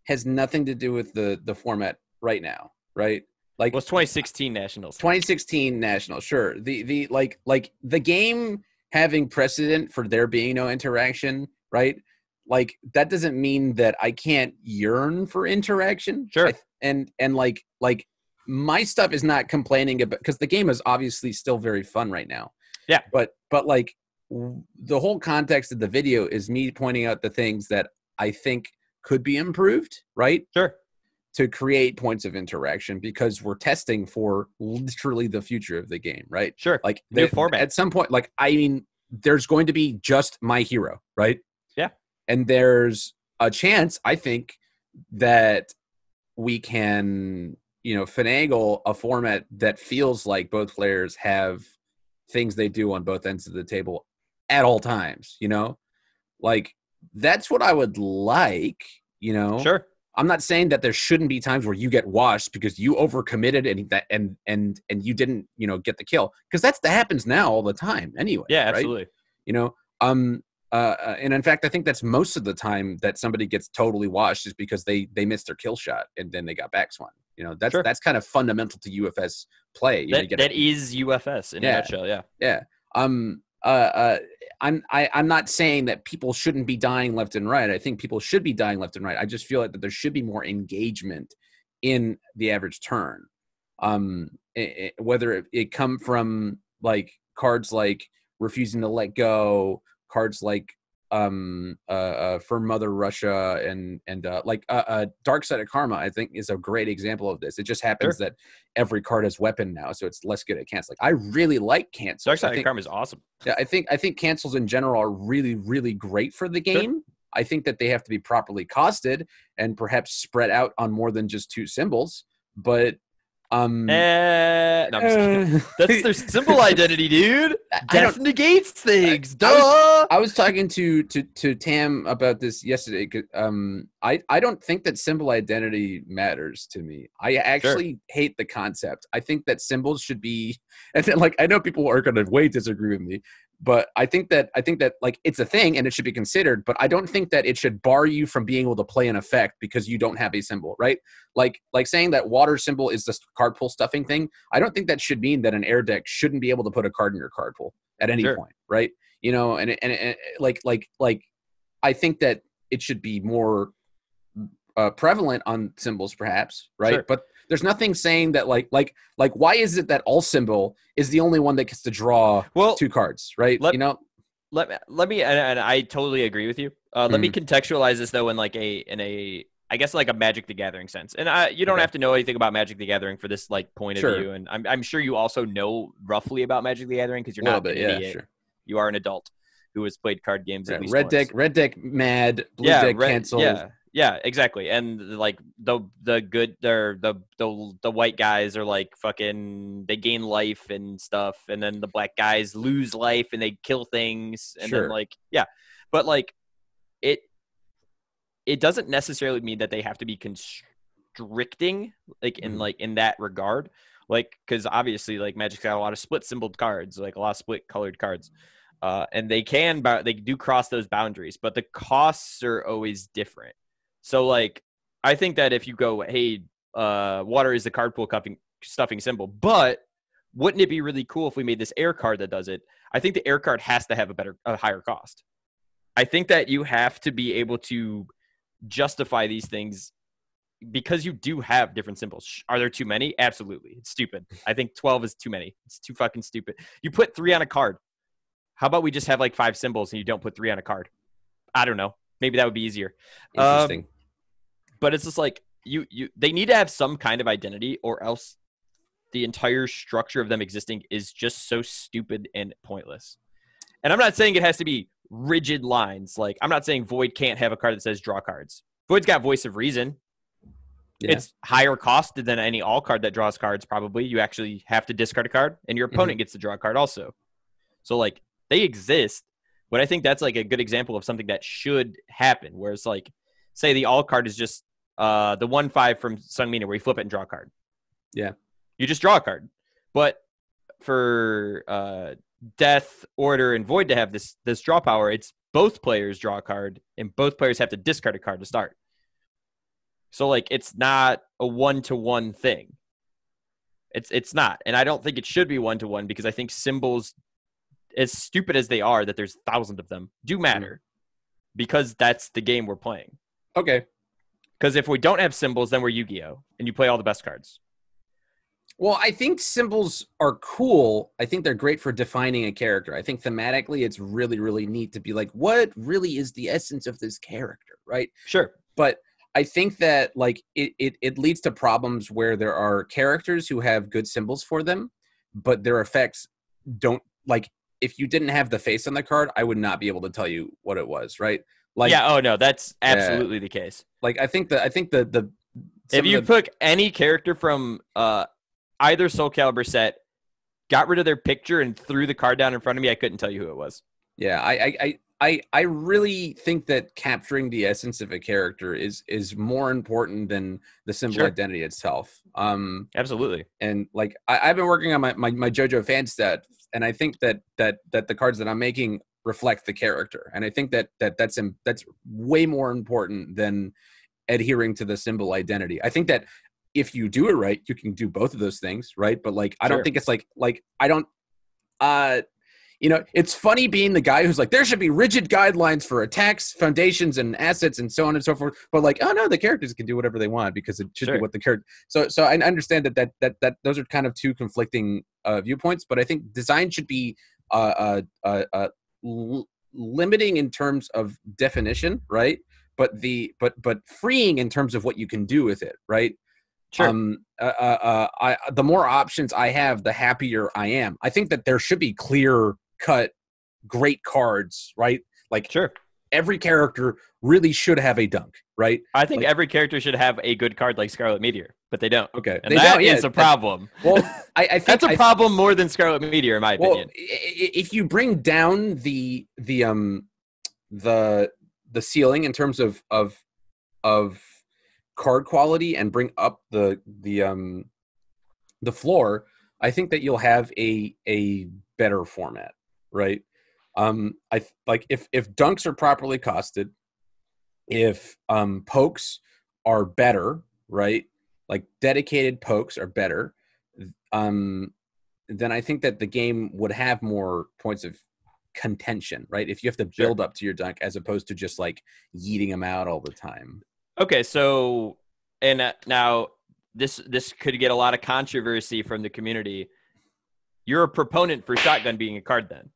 has nothing to do with the format right now, right? Like, Well, it's 2016 Nationals. 2016 National, sure. The the game having precedent for there being no interaction, right? Like that doesn't mean that I can't yearn for interaction. Sure. And like my stuff is not complaining about, because the game is obviously still very fun right now. Yeah. But like the whole context of the video is me pointing out the things that I think could be improved, right? Sure. To create points of interaction, because we're testing for literally the future of the game, right? Sure. Like New format. At some point, like, I mean, there's going to be just my hero, right? Yeah. And there's a chance, I think, that we can, finagle a format that feels like both players have things they do on both ends of the table at all times, like that's what I would like, Sure. I'm not saying that there shouldn't be times where you get washed because you overcommitted and you didn't, get the kill, because that happens now all the time anyway. Yeah, right? absolutely. And in fact, I think that's most of the time that somebody gets totally washed is because they missed their kill shot and then they got back swung. That's kind of fundamental to UFS play. That is UFS in a nutshell. Yeah. Yeah. I'm not saying that people shouldn't be dying left and right. I think people should be dying left and right. I just feel like that there should be more engagement in the average turn. Whether it come from like cards like refusing to let go, cards like for Mother Russia and Dark Side of Karma, I think, is a great example of this. It just happens that every card has weapon now, so it's less good at canceling. I really like cancels. Dark Side of Karma is awesome. Yeah, I think cancels in general are really, really great for the game. Sure. I think that they have to be properly costed and perhaps spread out on more than just two symbols. But no, I'm just kidding. That's their symbol identity, dude. Death negates things. I was talking to Tam about this yesterday. I don't think that symbol identity matters to me. I actually hate the concept. I think that symbols should be, and then, like, I know people are going to way disagree with me, but I think that like it's a thing and it should be considered, but I don't think that it should bar you from being able to play an effect because you don't have a symbol, right? Like saying that water symbol is this card pool stuffing thing. I don't think that should mean that an air deck shouldn't be able to put a card in your card pool at any point, right? And like I think that it should be more prevalent on symbols, perhaps, right? Sure. But there's nothing saying that like why is it that all symbol is the only one that gets to draw two cards, right? Let me and I totally agree with you. Let me contextualize this though in a I guess like a Magic the Gathering sense. And you don't have to know anything about Magic the Gathering for this like point of view. And I'm sure you also know roughly about Magic the Gathering because you're not an idiot. Sure. You are an adult who has played card games at least red once. deck mad, blue deck canceled. Yeah, exactly. And like the good or the white guys are like fucking they gain life and stuff, and then the black guys lose life and they kill things, and then like but like it doesn't necessarily mean that they have to be constricting like in that regard, like because obviously like Magic's got a lot of split symboled cards, like a lot of split colored cards. And they do cross those boundaries, but the costs are always different. So, like, I think that if you go, hey, water is the card pool stuffing symbol, but wouldn't it be really cool if we made this air card that does it? I think the air card has to have a higher cost. I think that you have to be able to justify these things because you do have different symbols. Are there too many? Absolutely. It's stupid. I think 12 is too many. It's too fucking stupid. You put 3 on a card. How about we just have like 5 symbols and you don't put 3 on a card? I don't know. Maybe that would be easier. Interesting. But it's just like they need to have some kind of identity, or else the entire structure of them existing is just so stupid and pointless. And I'm not saying it has to be rigid lines. Like, I'm not saying Void can't have a card that says draw cards. Void's got Voice of Reason. Yeah. It's higher costed than any all card that draws cards, probably. You actually have to discard a card, and your opponent gets to draw a card also. So, like, they exist, but I think that's like a good example of something that should happen, where it's like, say the all card is just the 1/5 from Sun Mina, where you flip it and draw a card. Yeah. You just draw a card. But for Death, Order, and Void to have this draw power, it's both players draw a card, and both players have to discard a card to start. So, like, it's not a 1-to-1 thing. It's not. And I don't think it should be 1-to-1 because I think symbols, as stupid as they are, that there's thousands of them, do matter because that's the game we're playing. Okay. Because if we don't have symbols, then we're Yu-Gi-Oh! And you play all the best cards. Well, I think symbols are cool. I think they're great for defining a character. I think thematically it's really, really neat to be like, what really is the essence of this character, right? Sure. But I think that like it leads to problems where there are characters who have good symbols for them, but their effects don't, like, if you didn't have the face on the card, I would not be able to tell you what it was, right? Like, yeah, oh no, that's absolutely the case. Like I think the if you took any character from either Soul Calibur set, got rid of their picture and threw the card down in front of me, I couldn't tell you who it was. Yeah, I really think that capturing the essence of a character is more important than the symbol identity itself. Absolutely. And like I've been working on my JoJo fan set, and I think that the cards that I'm making reflect the character, and I think that's way more important than adhering to the symbol identity. I think that if you do it right, you can do both of those things, right? But like I don't think it's like I don't it's funny being the guy who's like, there should be rigid guidelines for attacks, foundations, and assets, and so on and so forth. But like, oh no, the characters can do whatever they want because it should be what the character. So I understand that those are kind of two conflicting viewpoints. But I think design should be limiting in terms of definition, right? But freeing in terms of what you can do with it, right? Sure. The more options I have, the happier I am. I think that there should be clear-cut, great cards, right? Like, every character really should have a dunk, right? I think every character should have a good card like Scarlet Meteor, but they don't. Okay, and that is a problem. Well, I think that's a problem more than Scarlet Meteor, in my opinion. If you bring down the ceiling in terms of card quality and bring up the floor, I think that you'll have a better format, right? I like if dunks are properly costed, if pokes are better, right? Like dedicated pokes are better, then I think that the game would have more points of contention, right? If you have to build up to your dunk as opposed to just like yeeting them out all the time. Okay, so and now this could get a lot of controversy from the community. You're a proponent for shotgun being a card, then?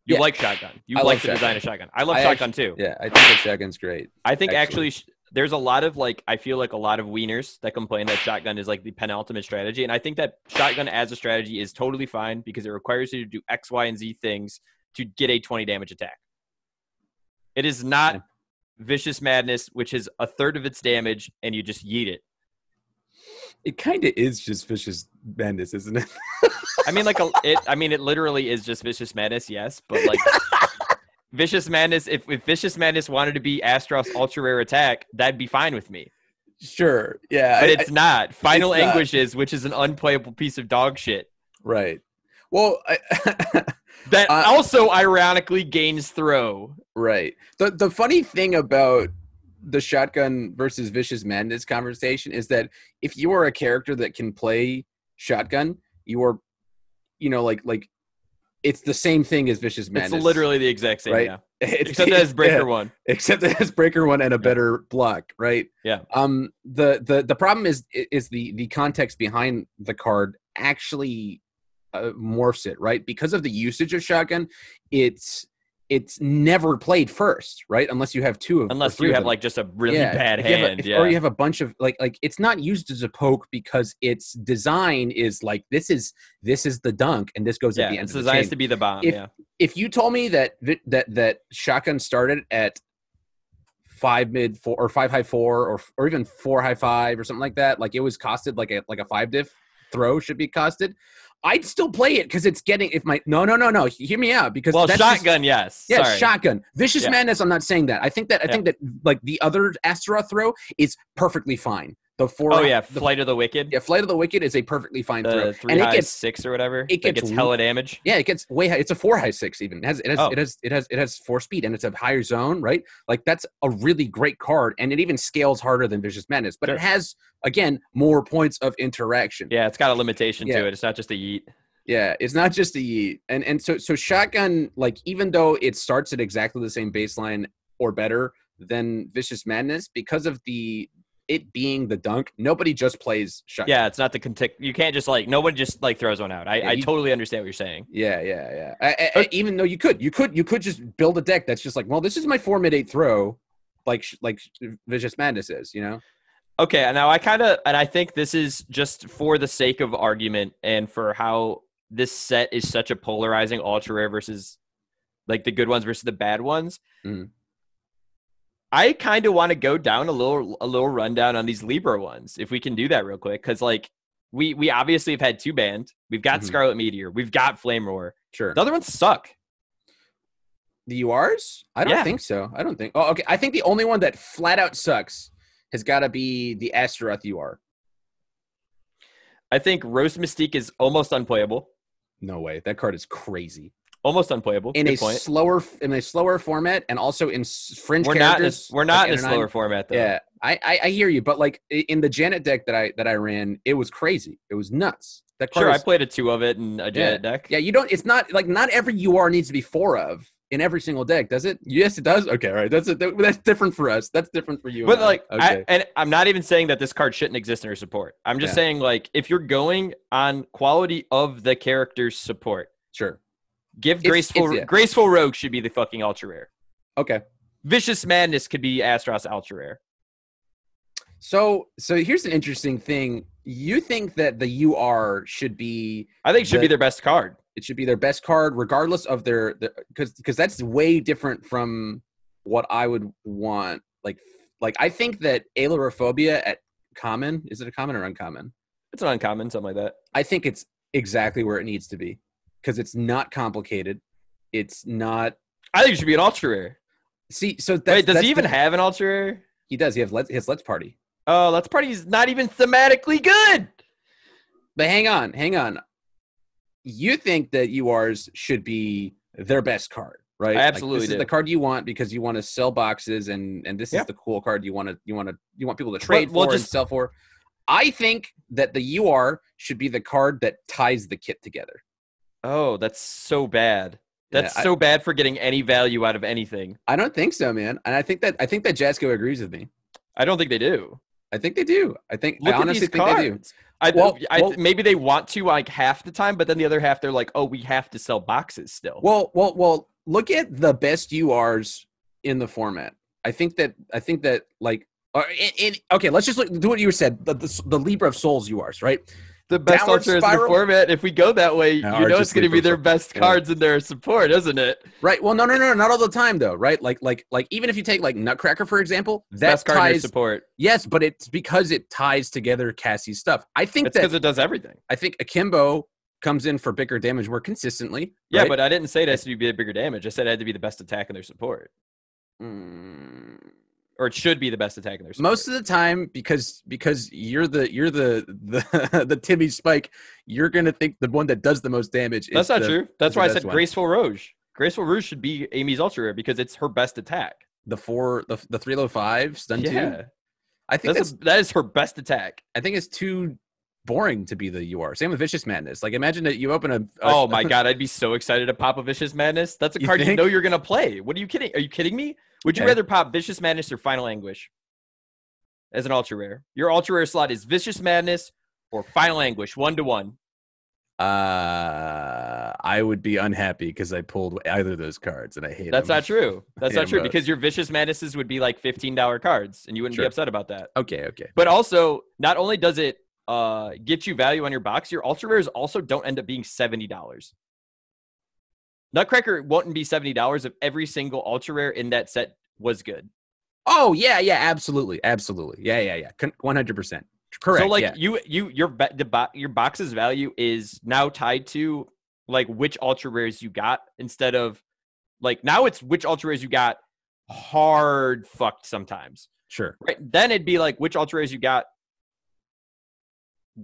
You like shotgun. You like the design of shotgun. I love shotgun too. Yeah, I think that shotgun's great. I think actually there's a lot of I feel like a lot of wieners that complain that shotgun is like the penultimate strategy, and I think that shotgun as a strategy is totally fine because it requires you to do X, Y, and Z things to get a 20 damage attack. It is not Vicious Madness, which is a third of its damage, and you just yeet it. It kind of is just Vicious Madness, isn't it? I mean, it literally is just Vicious Madness, yes, but like Vicious Madness, if Vicious Madness wanted to be Astros Ultra Rare Attack, that'd be fine with me. Sure, yeah. But it's not. Final Anguishes, which is an unplayable piece of dog shit. Right. Well, that also ironically gains throw. Right. The funny thing about the shotgun versus Vicious Madness conversation is that if you are a character that can play shotgun, you are, like it's the same thing as Vicious Madness. It's literally the exact same, right? Yeah. Except that it's Breaker 1. Except that it's Breaker 1 and a better block, right? Yeah. The problem is the context behind the card actually morphs it, right? Because of the usage of shotgun, it's never played first, right? Unless you have two of unless you have like just a really bad hand, or you have a bunch of like it's not used as a poke because its design is like this is the dunk and this goes at the end. It's designed to be the bomb. If you told me that shotgun started at 5 mid 4 or 5 high 4 or even 4 high 5 or something like that, like it was costed like a 5 diff throw should be costed, I'd still play it because it's getting no. Hear me out because that's shotgun, yes. Yeah, shotgun. Vicious Madness, I'm not saying that. I think that like the other Astaroth throw is perfectly fine. The four. Oh yeah, Flight of the Wicked. Yeah, Flight of the Wicked is a perfectly fine throw, The 3 and high it gets 6 or whatever. it That gets hella damage. Yeah, it gets way high. It's a 4 high 6 even. Oh. It has 4 speed, and it's a higher zone, right? Like that's a really great card, and it even scales harder than Vicious Madness, but Sure. it has again more points of interaction. Yeah, it's got a limitation to it. It's not just a yeet. Yeah, it's not just a yeet. And so Shotgun, like even though it starts at exactly the same baseline or better than Vicious Madness, because of it being the dunk, nobody just plays Shotgun. Yeah, it's not the you can't just like nobody just like throws one out. I totally understand what you're saying. Yeah. Even though you could just build a deck that's just like, well, this is my 4 mid-8 throw, like Vicious Madness is, you know. Okay, now I think this is just for the sake of argument and for how this set is such a polarizing ultra rare versus like the good ones versus the bad ones. Mm. I kind of want to go down a little rundown on these Libra ones, if we can do that real quick, because like we obviously have had 2 banned. We've got Scarlet Meteor, we've got Flame Roar. Sure. The other ones suck. The URs? I don't think so. I don't think. Oh, okay. I think the only one that flat out sucks has got to be the Astaroth UR. I think Rose Mystique is almost unplayable. No way. That card is crazy. Almost unplayable. In a slower format, and also in fringe we're characters. We're not in a slower format, though. Yeah, I hear you, but like in the Janet deck that I ran, it was crazy. It was nuts. That card I played a 2 of it in a Janet deck. Yeah, you don't. It's not like not every UR needs to be 4 of in every single deck, does it? Yes, it does. Okay, all right. That's different for us. That's different for you. But like, okay. and I'm not even saying that this card shouldn't exist in her support. I'm just saying like if you're going on quality of the character's support, sure. Give Graceful Rogue should be the fucking ultra rare. Okay. Vicious Madness could be Astros ultra rare. So here's an interesting thing. You think that the UR should be? I think it should be their best card. It should be their best card, regardless of their because that's way different from what I would want. Like I think that Ailurophobia at common, is it a common or uncommon? It's an uncommon, something like that. I think it's exactly where it needs to be. Because it's not complicated. It's not. I think it should be an ultra rare. See, so wait, does he even have an ultra rare? He does. He has Let's Party. Oh, Let's Party is not even thematically good. But hang on. You think that URs should be their best card, right? I absolutely this is the card you want because you want to sell boxes, and this is the cool card you want people to trade for and sell for. I think that the UR should be the card that ties the kit together. Oh, that's so bad. That's so bad for getting any value out of anything. I don't think so, man. And I think that Jasko agrees with me. I don't think they do. I think they do. I honestly think cards. They do. Maybe they want to like half the time, but then the other half they're like, oh, we have to sell boxes still. Well. Look at the best URs in the format. I think that like okay. Let's just do what you said. The Libra of Souls URs, right? The best ultra is in the format. If we go that way, it's going to be their best cards in their support, isn't it? Right. Well, no, not all the time though, right? Like even if you take like Nutcracker for example, that best card in their support. Yes, but it's because it ties together Cassie's stuff. I think it's because it does everything. I think Akimbo comes in for bigger damage more consistently. Yeah, but I didn't say it has to be bigger damage. I said it had to be the best attack in their support. Or it should be the best attack in their support. Most of the time, because you're the Timmy Spike, you're gonna think the one that does the most damage. That's not true. That's why I said Graceful Rouge. Graceful Rouge should be Amy's ultra rare because it's her best attack. The 305 stun 2. I think that is her best attack. I think it's too boring to be the UR. Same with Vicious Madness. Like imagine that you open a oh my god, I'd be so excited to pop a Vicious Madness. That's a card you know you're gonna play. What are you kidding? Are you kidding me? Would you rather pop Vicious Madness or Final Anguish as an ultra rare? Your ultra rare slot is Vicious Madness or Final Anguish 1-1. I would be unhappy because I pulled either of those cards and I hate them. That's not true. That's not true because your Vicious Madnesses would be like $15 cards and you wouldn't be upset about that. Okay. But also, not only does it get you value on your box, your ultra rares also don't end up being $70. Nutcracker wouldn't be $70 if every single ultra rare in that set was good. Oh yeah, absolutely. Yeah, 100%. Correct. So like your box's value is now tied to like which ultra rares you got instead of like now it's which ultra rares you got hard fucked sometimes. Sure. Right. Then it'd be like which ultra rares you got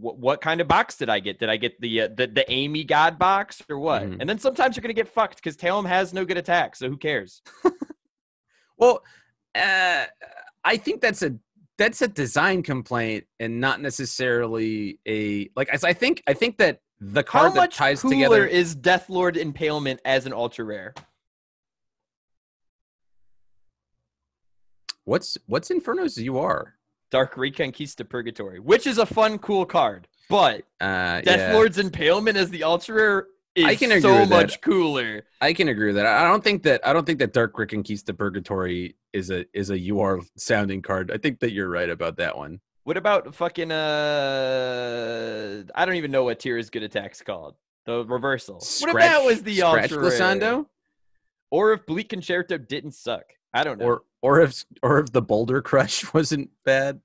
what kind of box did I get? Did I get the Amy God box or what? Mhm. And then sometimes you're gonna get fucked because Talon has no good attack, so who cares? Well, I think that's a design complaint and not necessarily a like. I think that the How card that much ties cooler together is Deathlord Impalement as an ultra rare? what's Inferno's UR? Dark Reconquista Purgatory, which is a fun, cool card, but Yeah. Deathlord's Impalement as the ultra rare is I can agree so with that. much cooler. I can agree with that. I don't think that Dark Reconquista Purgatory is a UR sounding card. I think that you're right about that one. What about fucking I don't even know what Tira's good attack's called. The reversal. What if that was the Scratch ultra rare? Glissando? Or if Bleak Concerto didn't suck. I don't know. Or if the Boulder Crush wasn't bad.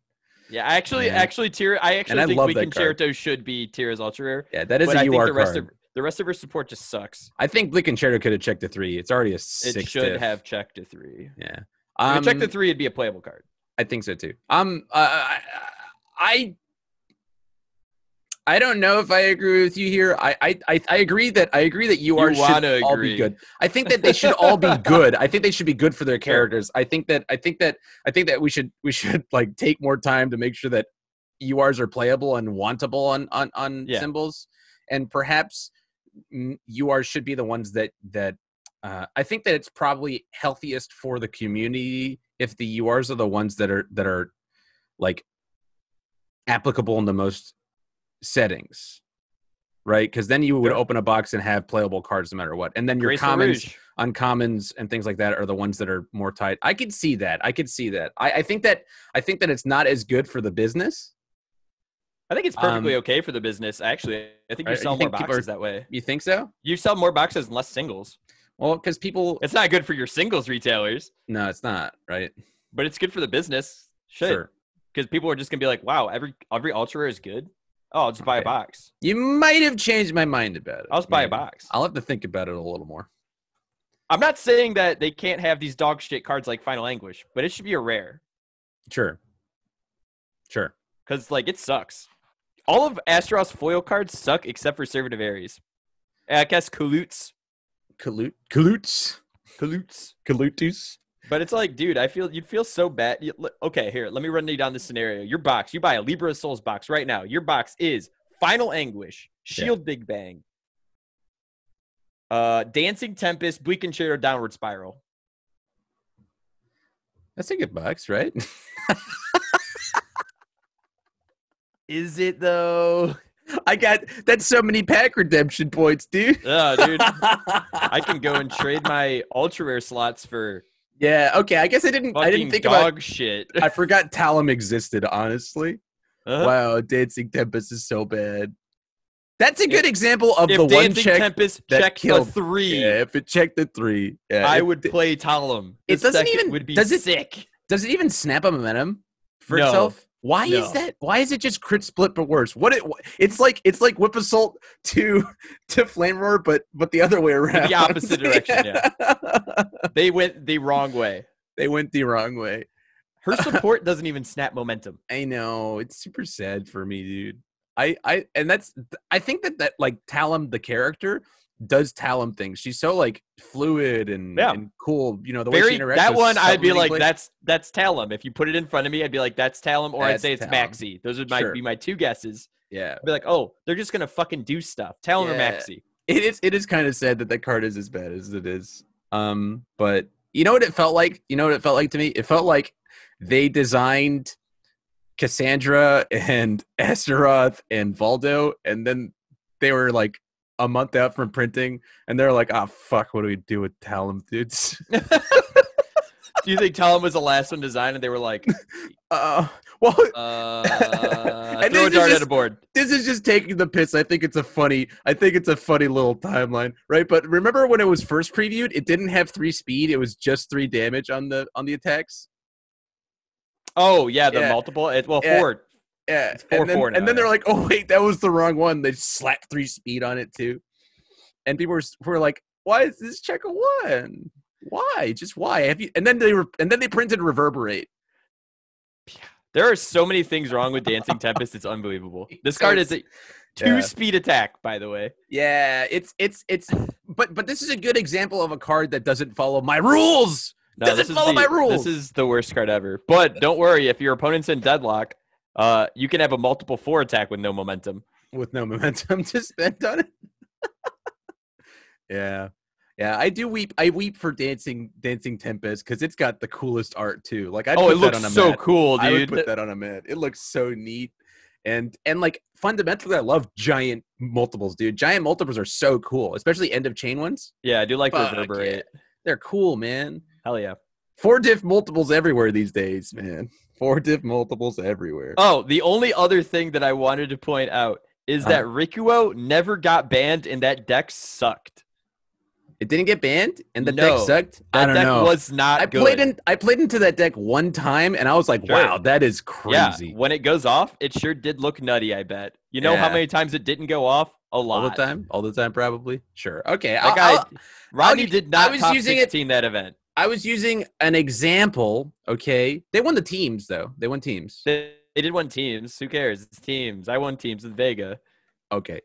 Yeah, actually Tira, I actually think love Bleak that Concerto should be Tira's ultra rare. Yeah, that is but a I UR think card. The rest of her support just sucks. I think Bleak Concerto could have checked a 3. It's already a 6. It should have checked a 3. Yeah. If it checked a 3, it'd be a playable card. I think so too. I don't know if I agree with you here. I agree that UR should all be good. I think that they should all be good. I think they should be good for their characters. I think that we should like take more time to make sure that URs are playable and wantable on symbols, and perhaps URs should be the ones that I think that it's probably healthiest for the community if the URs are the ones that are like applicable in the most settings, right? Because then you would open a box and have playable cards no matter what, and then your commons, uncommons, and things like that are the ones that are more tight. I could see that. I think that it's not as good for the business. I think it's perfectly okay for the business. Actually, I think you sell more boxes that way. You think so? You sell more boxes and less singles. Well, because people, it's not good for your singles retailers. No, it's not, right? But it's good for the business. Sure. Because people are just gonna be like, "Wow, every ultra rare is good. Oh, I'll just buy a box." You might have changed my mind about it. I'll just buy a box. I'll have to think about it a little more. I'm not saying that they can't have these dog shit cards like Final Anguish, but it should be a rare. Sure. Because like it sucks. All of Astaroth's foil cards suck except for Servant of Ares. I guess Kalutes. But it's like, dude, you'd feel so bad. Okay, here, let me run you down this scenario. Your box, you buy a Libra of Souls box right now. Your box is Final Anguish, Shield Big Bang, Dancing Tempest, Bleak and Shadow, Downward Spiral. That's a good box, right? Is it though? That's so many pack redemption points, dude. Oh, dude. I can go and trade my ultra rare slots for okay. I guess I didn't think about shit. I forgot Talum existed, honestly. Wow, Dancing Tempest is so bad. That's a good example of the one check Tempest that checked killed a 3. Yeah, if it checked the 3, I would play Talum. It doesn't even would be sick. Does it even snap a momentum for itself? Why is that? Why is it just crit split but worse? It's like Whip Assault to Flame Roar, but the other way around. The opposite direction, yeah. They went the wrong way. Her support doesn't even snap momentum. I know. It's super sad for me, dude. I think that like Talum the character does Talum things. She's so like fluid and cool. You know, the way she interacts. That one, I'd be like, that's Talum. If you put it in front of me, I'd be like, that's Talum, or I'd say it's Maxi. Those would be my two guesses. Yeah. I'd be like, oh, they're just gonna fucking do stuff. Talum or Maxi. It is kind of sad that card is as bad as it is. But you know what it felt like? To me? It felt like they designed Cassandra and Astaroth and Valdo, and then they were like a month out from printing, and they're like, fuck, what do we do with Talum, dudes? Do you think Talum was the last one designed, and they were like, and throw a dart at a board. This is just taking the piss. I think it's a funny little timeline, right? But remember when it was first previewed, it didn't have 3 speed. It was just 3 damage on the attacks. Oh yeah, the multiple. 4. Yeah, it's 4/4 and then they're like, "Oh wait, that was the wrong one." They slapped 3 speed on it too, and people were like, "Why is this check a 1? Why? Just why have you?" And then they printed Reverberate. There are so many things wrong with Dancing Tempest. It's unbelievable. This card is a Yeah. 2-speed attack, by the way. Yeah, it's but this is a good example of a card that doesn't follow my rules. No, Doesn't follow my rules. This is the worst card ever. But don't worry, if your opponent's in deadlock, you can have a multiple 4 attack with no momentum. With no momentum to spend on it. Yeah. Yeah, I do weep. I weep for Dancing Tempest because it's got the coolest art too. Like, it looks so cool, dude. I would put that on a mat. It looks so neat, and like fundamentally, I love giant multiples, dude. Giant multiples are so cool, especially end of chain ones. Yeah, I do like Reverberate. Yeah. They're cool, man. Hell yeah. 4 diff multiples everywhere these days, man. 4 diff multiples everywhere. Oh, the only other thing that I wanted to point out is that Rikuo never got banned, and that deck sucked. It didn't get banned, and the deck sucked. I don't know. Was not good. I played into that deck one time, and I was like, "Wow, that is crazy." Yeah, when it goes off, it sure did look nutty. I bet. You know how many times it didn't go off? A lot. All the time, probably. Sure. Okay. Rodney did not top 16 that event. I was using an example. Okay, they won the teams though. They won teams. They did win teams. Who cares? It's teams. I won teams with Vega. Okay.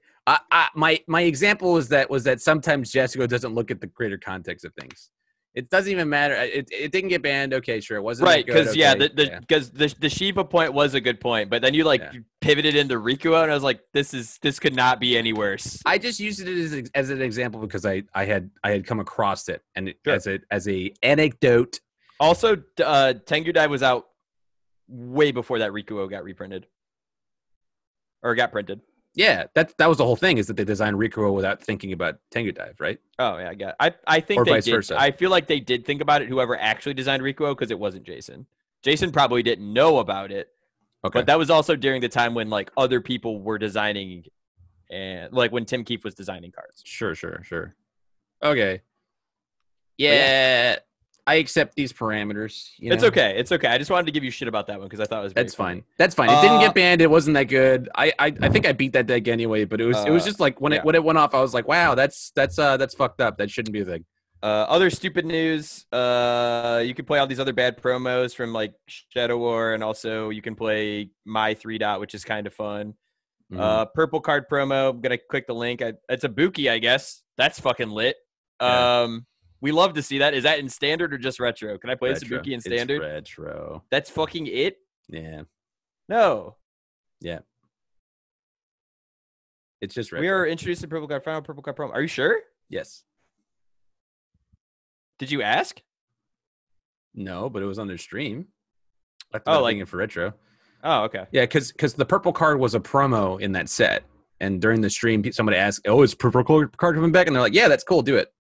My example was that sometimes Jessica doesn't look at the greater context of things. It doesn't even matter. It didn't get banned. Okay, sure. It wasn't right because because the Shiva point was a good point, but then you pivoted into Rikuo, and I was like, this could not be any worse. I just used it as an example because I had come across it and as a anecdote. Also, Tengu Dive was out way before that Rikuo got reprinted or got printed. Yeah, that was the whole thing, is that they designed Rikuo without thinking about Tengu Dive, right? Oh yeah, I got it. I think or they vice did. versa. I feel like they did think about it. Whoever actually designed Rikuo, because it wasn't Jason. Jason probably didn't know about it. Okay, but that was also during the time when other people were designing, and when Tim Keefe was designing cards. Sure. Okay. Yeah. I accept these parameters. It's okay. It's okay. I just wanted to give you shit about that one because I thought it was That's funny. fine. That's fine. It didn't get banned. It wasn't that good. I think I beat that deck anyway, but it was just when it went off, I was like, wow, that's fucked up. That shouldn't be a thing. Other stupid news. You can play all these other bad promos from Shadow War, and also you can play My 3-Dot, which is kind of fun. Mm-hmm. Purple card promo. I'm gonna click the link. It's a Buki, I guess. That's fucking lit. Yeah. We love to see that. Is that in standard or just retro? Can I play Sabuki in standard? It's retro. That's fucking it? Yeah. No. Yeah. It's just retro. We are introducing Purple Card promo. Are you sure? Yes. Did you ask? No, but it was on their stream. I thought it for retro. Oh, okay. Yeah, because the purple card was a promo in that set. And during the stream, somebody asked, "Oh, is purple card coming back?" And they're like, "Yeah, that's cool. Do it."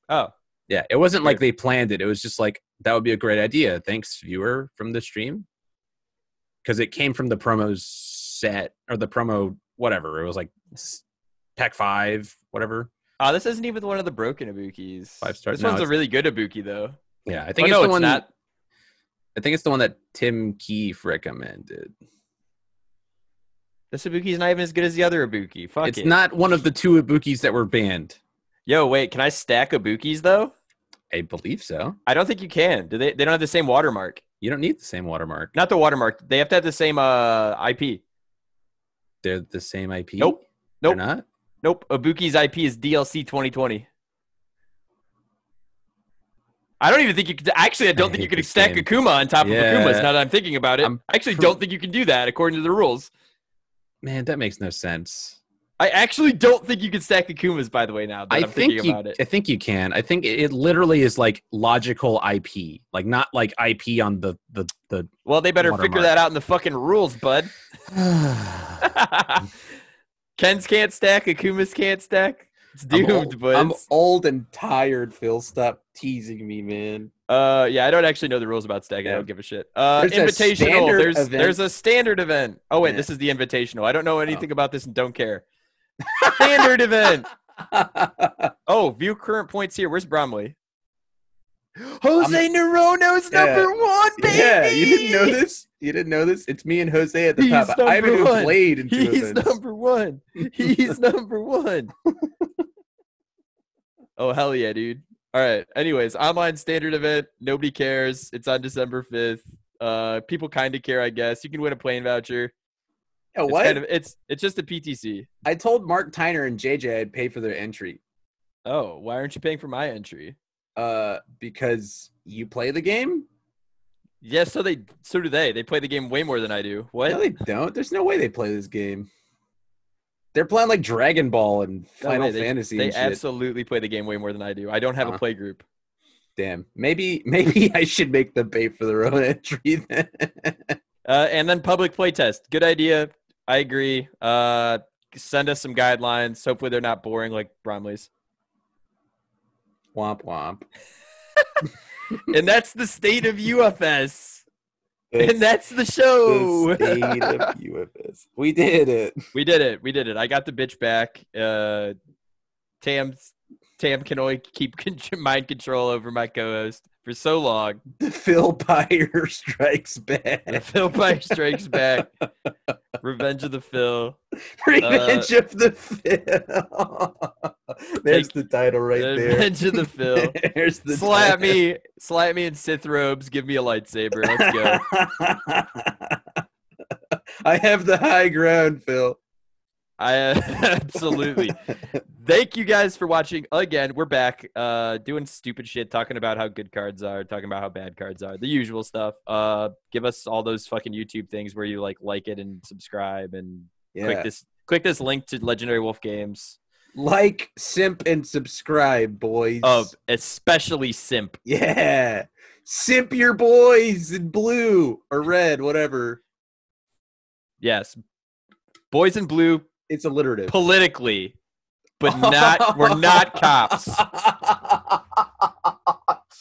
Oh. Yeah, it wasn't like they planned it. It was just like, that would be a great idea. Thanks, viewer, from the stream. Because it came from the promo set, or the promo, whatever. It was like Pack 5, whatever. Oh, this isn't even one of the broken Ibukis. 5-star. This one's a really good Ibuki, though. Yeah, I think it's the one. I think it's the one that Tim Keefe recommended. This Ibuki's not even as good as the other Ibuki. Fuck it. It's not one of the 2 Ibukis that were banned. Yo, wait, can I stack Ibukis, though? I believe so. I don't think you can. Do they? They don't have the same watermark. You don't need the same watermark. Not the watermark. They have to have the same IP. They're the same IP? Nope. They're not? Nope. Ibuki's IP is DLC 2020. I don't even think you could. Actually, I don't think you could stack Akuma on top of Akuma's, now that I'm thinking about it. I actually don't think you can do that according to the rules. Man, that makes no sense. I actually don't think you can stack Akumas, by the way, now that I'm thinking about it. I think you can. I think it literally is like logical IP. Like, not like IP on the Well, they better figure that out in the fucking rules, bud. Kens can't stack, Akumas can't stack. It's doomed, but I'm old and tired, Phil. Stop teasing me, man. Yeah, I don't actually know the rules about stacking. I don't give a shit. Invitational. There's a standard event. Oh wait, this is the invitational. I don't know anything about this and don't care. Standard event. Oh, view current points here. Where's Bromley? Jose Narono's number 1, baby. Yeah, you didn't know this? You didn't know this? It's me and Jose at the top. I haven't even played in 2 events. He's number 1. He's number 1. Oh, hell yeah, dude. All right. Anyways, online standard event. Nobody cares. It's on December 5th. People kind of care, I guess. You can win a plane voucher. Yeah, what? It's just a PTC. I told Mark Tyner and JJ I'd pay for their entry. Oh, why aren't you paying for my entry? Because you play the game? Yes, so do they. They play the game way more than I do. What? No, they don't. There's no way they play this game. They're playing like Dragon Ball and Final Fantasy. They and shit. absolutely play the game way more than I do. I don't have a play group. Damn. Maybe I should make them pay for their own entry then. And then public playtest. Good idea. I agree. Send us some guidelines. Hopefully they're not boring like Bromley's. Womp womp. And that's the state of UFS. And that's the show. The state of UFS. We did it. We did it. I got the bitch back. Tam can only keep mind control over my co-host for so long. The Phil Pyre strikes back. The Phil Pyre strikes back. Revenge of the Phil. Revenge of the Phil. There's the title right there. Revenge of the Phil. There's the slap title. me in Sith robes. Give me a lightsaber. Let's go. I have the high ground, Phil. Absolutely. Thank you guys for watching again. We're back doing stupid shit, talking about how good cards are, talking about how bad cards are, the usual stuff. Give us all those fucking YouTube things where you like it and subscribe and click this link to Legendary Wolf Games. Like, simp, and subscribe, boys. Oh, especially simp. Yeah. Simp your boys in blue or red, whatever. Yes. Boys in blue. It's alliterative. Politically. But we're not cops.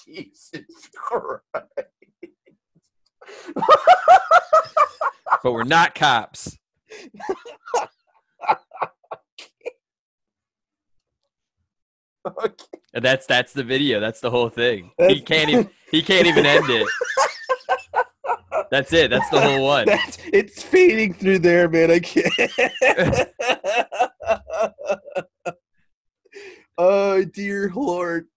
Jesus Christ. But we're not cops. Okay. And that's the video. That's the whole thing. He can't even end it. That's it. That's the whole one. It's fading through there, man. I can't. Oh, dear Lord.